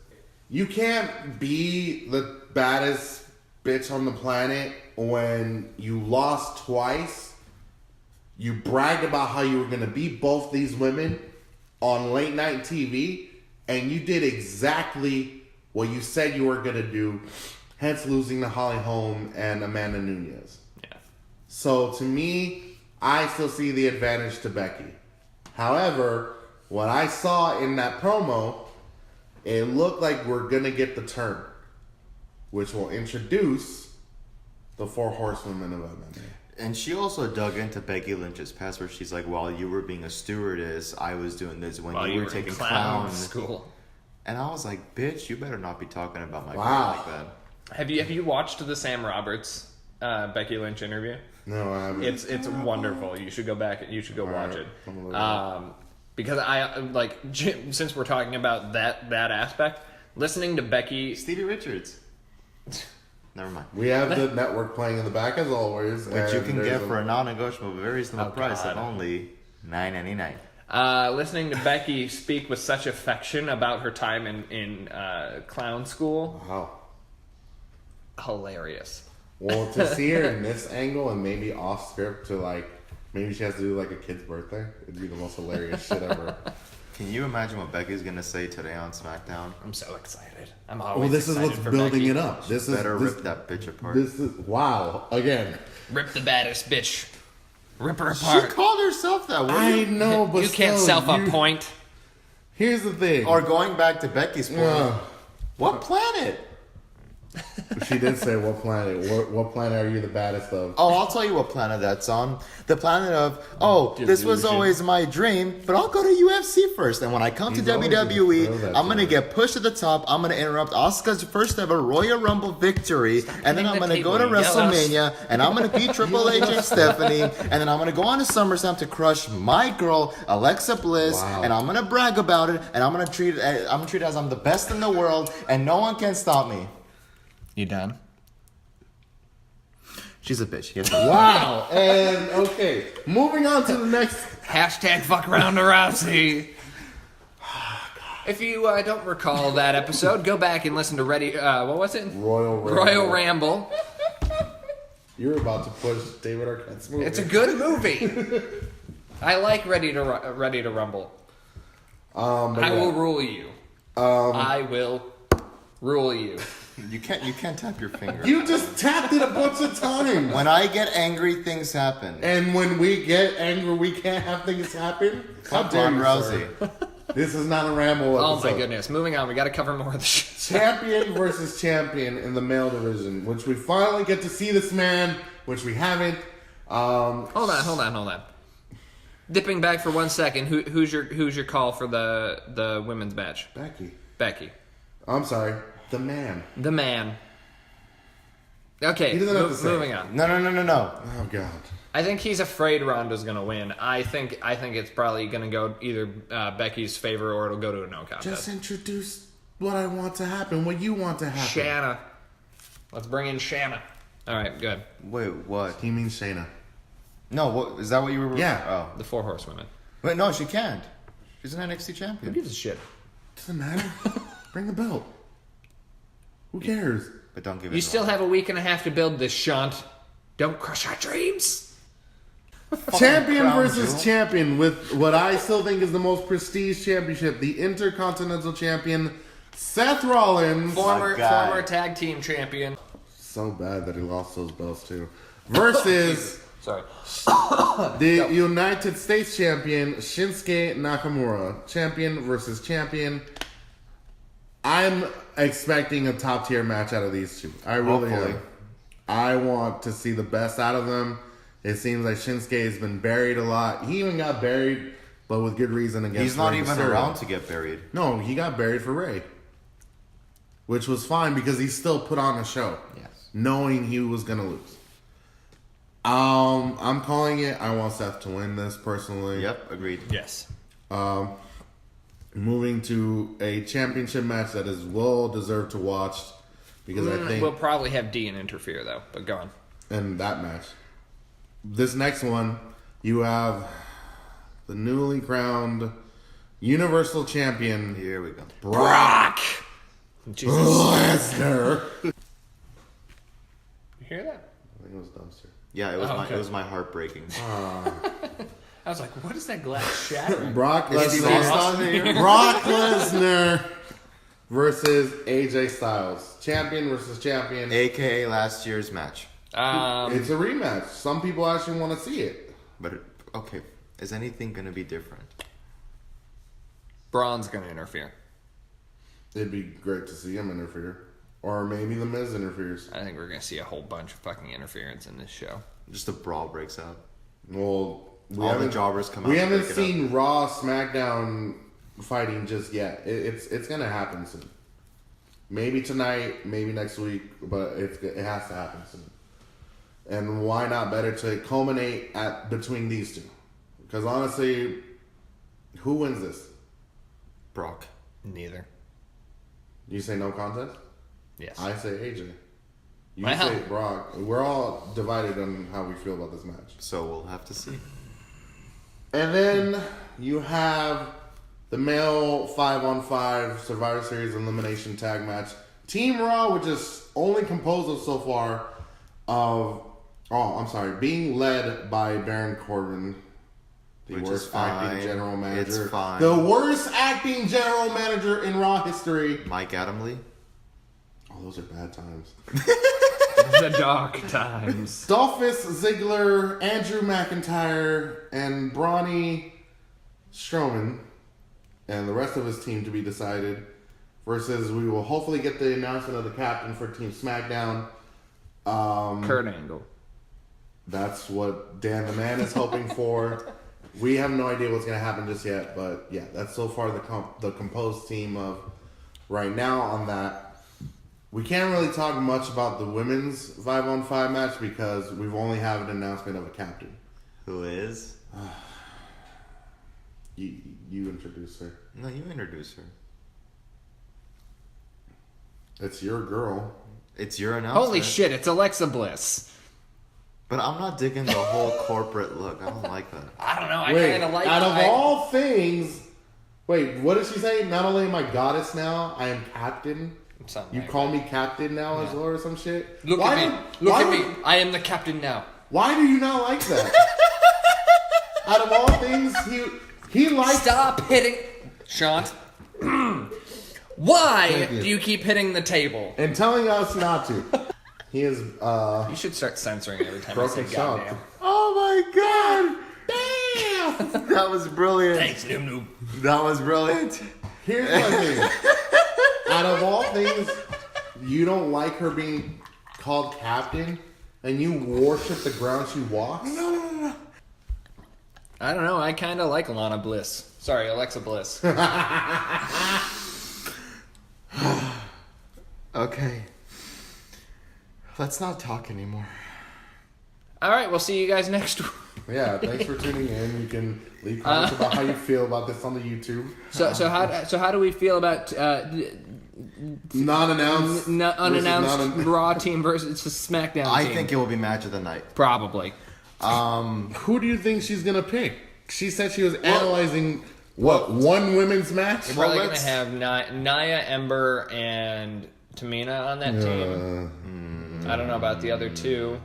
You can't be the baddest bitch on the planet when you lost twice. You bragged about how you were going to beat both these women on late night TV, and you did exactly what you said you were going to do, hence losing to Holly Holm and Amanda Nunes. Yeah. So to me, I still see the advantage to Becky. However, what I saw in that promo, it looked like we're going to get the turn, which will introduce the 4 horsewomen of MMA. And she also dug into Becky Lynch's past where she's like, while you were being a stewardess, I was doing this when you were taking clown school. And I was like, bitch, you better not be talking about my girl like that. Have you watched the Sam Roberts Becky Lynch interview? No, I haven't. It's wonderful. You should go back. You should go watch it. Because I since we're talking about that aspect, listening to Becky, Stevie Richards. Never mind. We have the network playing in the back as always, which you can get for a non-negotiable, very reasonable price of only $9.99. Listening to Becky speak with such affection about her time in clown school. Wow. Hilarious. Well, to see her in this angle and maybe off script to maybe she has to do a kid's birthday, it'd be the most hilarious shit ever. Can you imagine what Becky's gonna say today on SmackDown? I'm so excited. I'm always this is what's building Becky. it up. Better rip that bitch apart. This is wow. Again, Rip the baddest bitch. Rip her She apart. called herself that. I know, but You can't still, self-appoint. Here's the thing. Or going back to Becky's point. What planet? She did say, what planet? What planet are you the baddest of? Oh, I'll tell you what planet that's on. The planet of, this was always my dream, but I'll go to UFC first. And when I come to He's always gonna throw WWE, that I'm going to to get pushed to the top. I'm going to interrupt Asuka's first ever Royal Rumble victory. And then I'm going to go to WrestleMania, and I'm going to beat Triple H and Stephanie. And then I'm going to go on to SummerSlam to crush my girl, Alexa Bliss. Wow. And I'm going to brag about it. And I'm going to treat it as I'm the best in the world. And no one can stop me. You done? She's a bitch. Yes. Wow. And, okay. Moving on to the next. Hashtag fuck Ronda Rousey. If you don't recall that episode, go back and listen to what was it? Royal Rumble. Royal Ramble. You're about to push David Arquette's movie. It's a good movie. I like Ready to Rumble. I will rule you. I will rule you. You can't tap your finger. You just tapped it a bunch of times. When I get angry, things happen. And when we get angry, we can't have things happen. How Fuck dare Ron you, Rousey. sir? This is not a ramble Oh episode. my goodness. Moving on. We got to cover more of the shit. Champion versus champion in the male division, which we finally get to see this man, which we haven't. Hold on. Dipping back for 1 second. Who's your call for the women's match? Becky. I'm sorry. The man. The man. Okay, He doesn't have to say moving it. on. No. Oh God. I think he's afraid Ronda's gonna win. I think it's probably gonna go either Becky's favor or it'll go to a no contest. Just introduce what I want to happen, what you want to happen. Shanna. Let's bring in Shanna. All right, good. Wait, what? He means Shayna. No, what is that? What you were? Yeah. Oh, The 4 horsewomen. wait, no, she can't. She's an NXT Who champion. gives a shit? Doesn't matter. Bring the belt. Who cares? But don't give it. You still have a week and a half to build this, Shant. Don't crush our dreams. Champion Crown versus Jewel. champion with what I still think is the most prestige championship, the Intercontinental Champion, Seth Rollins. Former guy. tag team champion. So bad that he lost those belts too. Versus Sorry. the United States Champion, Shinsuke Nakamura. Champion versus champion. I'm expecting a top tier match out of these two. I really Hopefully. am. I want to see the best out of them. It seems like Shinsuke has been buried a lot. He even got buried, but with good reason against He's not Rey even Mysterio. around to get buried. No, he got buried for Ray. Which was fine because he still put on a show. Yes. Knowing he was going to lose. I'm calling it. I want Seth to win this personally. Yep, agreed. Yes. Moving to a championship match that is well deserved to watch because I think We'll probably have Dean interfere though, but go on. in that match. This next one, you have the newly crowned Universal Champion Here we go. Brock. Jesus. Lesnar. You hear that? I think it was dumpster. Yeah, it was okay. it was my heartbreaking. I was like, what is that glass shattering? Brock Is Steve Lesnar. Austin here? Brock Lesnar versus AJ Styles. Champion versus champion. AKA last year's match. It's a rematch. Some people actually want to see it. But okay, is anything gonna be different? Braun's gonna interfere. It'd be great to see him interfere. Or maybe The Miz interferes. I think we're gonna see a whole bunch of fucking interference in this show. Just a brawl breaks out. Well, All the jobbers come out. We to haven't break it seen Raw, SmackDown fighting just yet. It's gonna happen soon. Maybe tonight, maybe next week, but it has to happen soon. And why not better to culminate at between these two? Because honestly, who wins this? Brock. Neither. You say no contest? Yes. I say AJ. You Wow. say Brock. We're all divided on how we feel about this match. So we'll have to see. And then you have the male 5-on-5 Survivor Series elimination tag match. Team Raw, which is only composed of so far of, being led by Baron Corbin, the Which is worst acting fine. general manager. It's fine. The worst acting general manager in Raw history. Mike Adamley. Oh, those are bad times. The dark times. Dolphus Ziggler, Andrew McIntyre, and Brawny Strowman, and the rest of his team to be decided. Versus, we will hopefully get the announcement of the captain for Team SmackDown. Kurt Angle. That's what Dan the Man is hoping for. We have no idea what's going to happen just yet, but yeah, that's so far the composed team of right now on that. We can't really talk much about the women's 5-on-5 match because we've only have an announcement of a captain. Who is? You introduce her. No, you introduce her. It's your girl. It's your announcement. Holy shit, it's Alexa Bliss. But I'm not digging the whole corporate look. I don't like that. I don't know. I Wait, kind of like out of all things, wait, what did she say? Not only am I goddess now, I am captain. Something You like call that. me captain now as well or some shit? Look Why at me. do- Look why at would- me. I am the captain now. Why do you not like that? Out of all things, he likes... Stop hitting. Sean. Why Thank you. do you keep hitting the table? And telling us not to. He is, You should start censoring every time Broken I say Sean. goddamn. Oh my god! Damn! That was brilliant. Thanks, Noob Noob. That was brilliant. Here's my thing. Out of all things, you don't like her being called captain, and you worship the ground she walks? No. I don't know. I kind of like Alana Bliss. Sorry, Alexa Bliss. Okay. Let's not talk anymore. All right, we'll see you guys next week. Yeah, thanks for tuning in. You can leave comments about how you feel about this on the YouTube. So how do we feel about Non-announced. unannounced versus Raw team versus SmackDown I team? think it will be match of the night. Probably. Who do you think she's going to pick? She said she was analyzing, one women's match? We're probably going to let's- have Nia, Ember, and Tamina on that team. I don't know about the other two.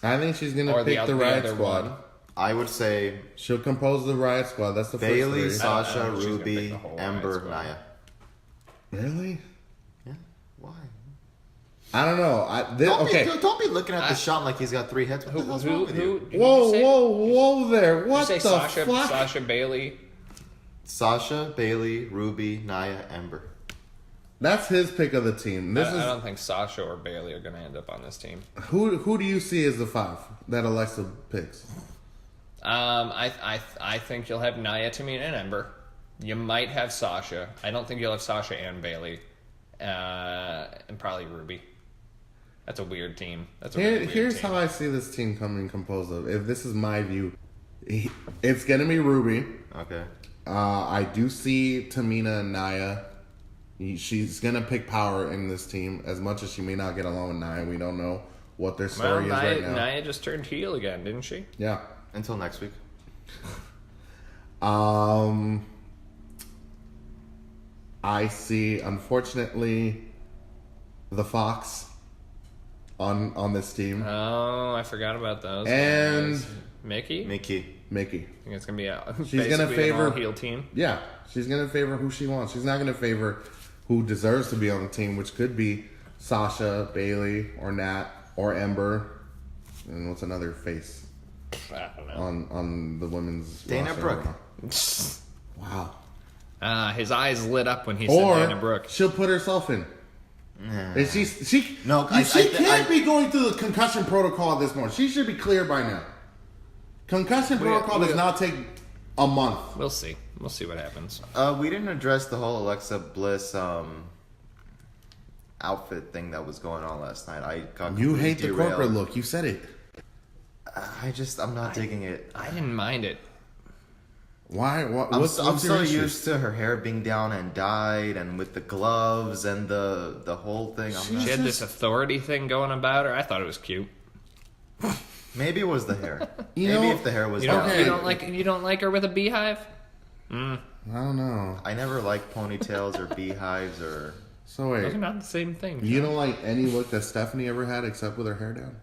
I think she's going to Or the pick the other Riot one. Squad. I would say She'll compose the Riot Squad. That's the Bailey, first Sasha, I don't know if she's gonna pick Ruby, the whole Ember, Riot Squad. Nia. three. Really? Yeah. Why? I don't know. Okay. Don't be looking at the shot like he's got three heads. What the hell's wrong with you? Whoa there. What Say the Sasha, fuck? Sasha Bailey. Sasha, Bailey, Ruby, Nia, Ember. That's his pick of the team. This I is don't think Sasha or Bailey are going to end up on this team. who do you see as the 5 that Alexa picks? I think you'll have Nia, Tamina, and Ember. You might have Sasha. I don't think you'll have Sasha and Bailey, and probably Ruby. That's a weird team. That's a really weird Here's team. how I see this team coming composed of. If this is my view, it's gonna be Ruby. Okay. I do see Tamina and Nia. She's gonna pick power in this team as much as she may not get along with Nia. We don't know what their Well, story is right now. Nia just turned heel again, didn't she? Yeah. Until next week. I see, unfortunately, the Fox on this team. Oh, I forgot about those. And- guys. Mickey? Mickey. Mickey. I think it's gonna be She's gonna favor heel team. Yeah, she's gonna favor who she wants. She's not gonna favor who deserves to be on the team, which could be Sasha, Bailey, or Nat, or Ember. And what's another face I don't know. on the women's Dana roster Brooke. right now? Wow. His eyes lit up when he Or said Dana Brooke. she'll put herself in. And she No, she can't be going through the concussion protocol at this point. She should be cleared by now. Concussion protocol does not take a month. We'll see. We'll see what happens. We didn't address the whole Alexa Bliss outfit thing that was going on last night. I got You completely hate the derailed. corporate look. You said it. I'm not digging it. I didn't mind it. Why? I'm What's so your issue? used to her hair being down and dyed, and with the gloves and the whole thing. She had this authority thing going about her. I thought it was cute. Maybe it was the hair. You Maybe know- if the hair was You don't, down. you don't like her with a beehive? I don't know. I never liked ponytails or beehives or. So Those wait, are not the same thing. you don't like any look that Stephanie ever had except with her hair down?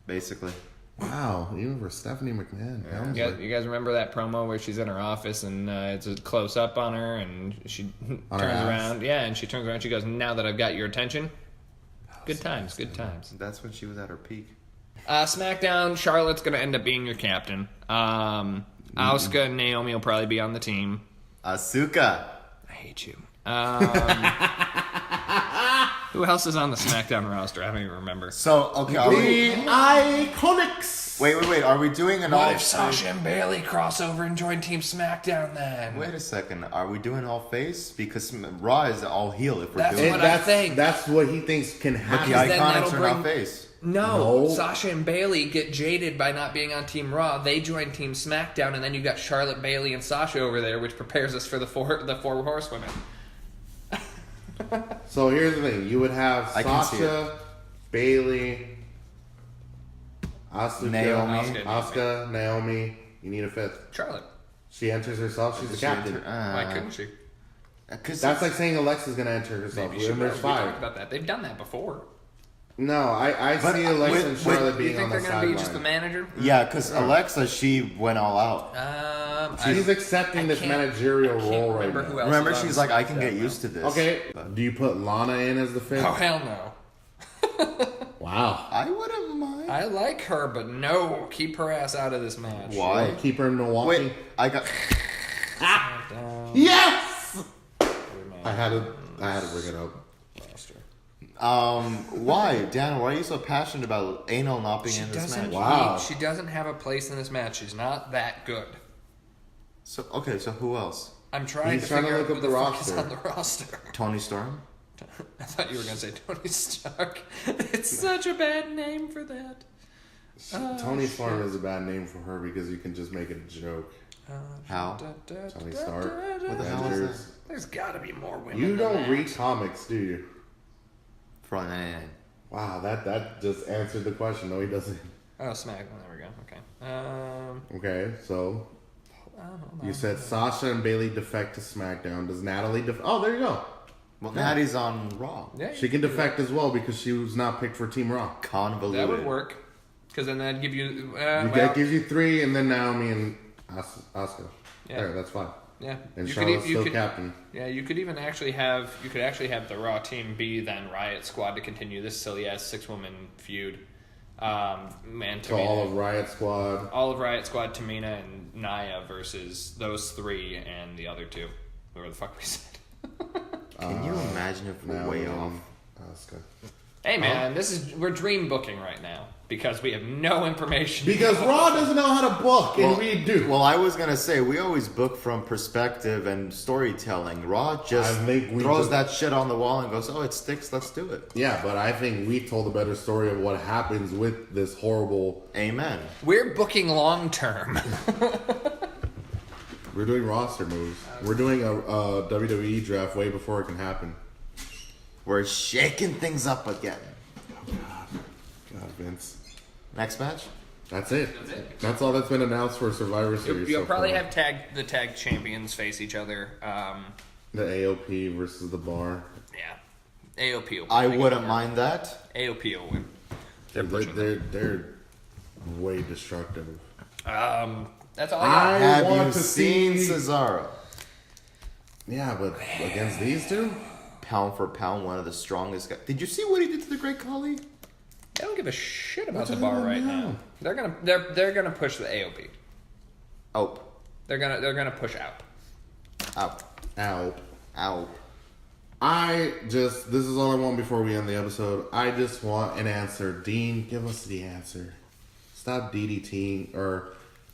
Basically. Wow, even for Stephanie McMahon. You guys remember that promo where she's in her office and it's a close up on her and she On her turns ass? around? Yeah, and she turns around. She goes, "Now that I've got your attention." Good times, good times. That's when she was at her peak. SmackDown, Charlotte's going to end up being your captain. Asuka and Naomi will probably be on the team. Asuka. I hate you. Who else is on the SmackDown roster? I don't even remember. So, okay, are we... The Iconics. Wait. Are we doing an all... What if Sasha and Bailey cross over and join Team SmackDown then? Wait a second. Are we doing all face? Because Raw is all heel if we're That's doing what it. I think. That's what he thinks can But happen. the then Iconics that'll are bring- not face. No, No. Sasha and Bailey get jaded by not being on Team Raw. They join Team SmackDown, and then you got Charlotte, Bailey, and Sasha over there, which prepares us for the four horsewomen. So here's the thing: you would have I can see Sasha, Bailey, Asuka, Naomi. Naomi. You need a fifth. Charlotte. She enters herself. She's the captain. Why couldn't she? That's like saying Alexa's gonna enter herself. Maybe she And will. there's We 5. talked about that. They've done that before. No, I But, see Alexa and Charlotte You being think on the they're going to be just the sideline. manager? Yeah, because Alexa, she went all out. She's accepting this managerial role right now. Remember, she's like, I can get used to this. Okay, do you put Lana in as the fifth? Oh, hell no. Wow. I wouldn't mind. I like her, but no. Keep her ass out of this match. Why? Keep her in Milwaukee. Wait, I got... Yes! I had to bring it up. Why? Dan, why are you so passionate about anal not being in this match? Wow. She doesn't have a place in this match. She's not that good. So who else? I'm trying He's to trying to figure look out up who the the fuck is roster. on the roster. Tony Storm? I thought you were going to say Tony Stark. It's such a bad name for that. Tony Storm is a bad name for her because you can just make it a joke. How? Tony Stark. What the hell is Avengers. that? There's got to be more women. You than don't that. read comics, do you? From 99. Wow, that just answered the question. No, he doesn't. Oh, Smack. There we go. Okay. Okay, so you said Sasha and Bailey defect to SmackDown. Does Natalie Oh, there you go. Well, Natty's on Raw. Yeah, She can defect as well because she was not picked for Team Raw. Convoluted. that would work. Because then that'd give you. That gives you 3, and then Naomi and Asuka. Yeah. There, that's fine. Yeah. And You Charlotte's could, you still could, captain. Yeah, you could even actually have the Raw team be then Riot Squad to continue this silly ass 6-woman feud. And So all of Riot Squad. all of Riot Squad, Tamina and Nia versus those 3 and the other 2. Whoever the fuck we said. Can you imagine if we're way off? Asuka. Hey man, we're dream booking right now because we have no information. Because Raw doesn't know how to book, and we do. Well, I was gonna say we always book from perspective and storytelling. Raw just I think we throws took- that shit on the wall and goes, "Oh, it sticks. Let's do it." Yeah, but I think we told a better story of what happens with this horrible. Amen. We're booking long term. We're doing roster moves. We're doing a WWE draft way before it can happen. We're shaking things up again. God, Vince. Next match. That's it. That's all that's been announced for Survivor Series. You'll so probably far. have the tag champions face each other. The AOP versus the Bar. Yeah, AOP. Will I win. wouldn't mind that. AOP will win. They're way destructive. That's all I got. I Have want you to seen see. Cesaro? Yeah, but against these two, Pound for pound, one of the strongest guys. Did you see what he did to the Great Khali? They don't give a shit about What the the bar hell right now? now. They're gonna push the AOP. Oh, They're gonna push out. out, ow. out. This is all I want before we end the episode. I just want an answer. Dean, give us the answer. Stop DDTing or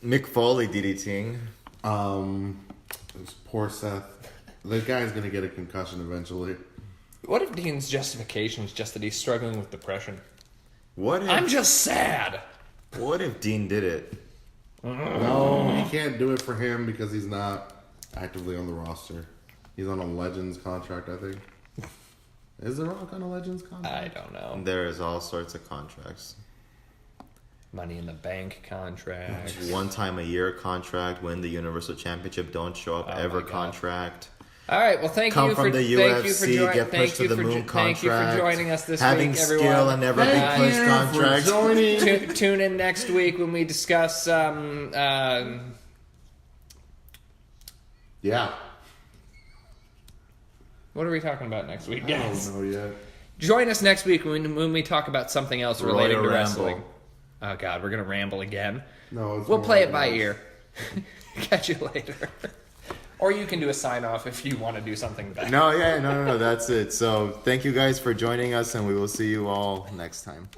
Mick Foley DDTing. poor Seth. The guy's gonna get a concussion eventually. What if Dean's justification is just that he's struggling with depression? What if? I'm just sad. What if Dean did it? No, he can't do it for him because he's not actively on the roster. He's on a Legends contract, I think. Is The Rock on a Legends contract? I don't know. There is all sorts of contracts. Money in the Bank contract. One time a year contract. Win the Universal Championship. Don't show up Oh ever my God. contract. All right. Well, thank Come you from for the thank you UFC. for Get pushed to the moon thank you for contract. joining us this Having week, skill everyone. and never being Thank pushed you contract. for joining. Tune in next week when we discuss Yeah. what are we talking about next week, I guys? don't know yet. Join us next week when we talk about something else relating to Royal wrestling. Rumble. Oh, God, we're going to ramble again. No, it's We'll more play it like by this. ear. Catch you later. Or you can do a sign-off if you want to do something better. No, that's it. So thank you guys for joining us, and we will see you all next time.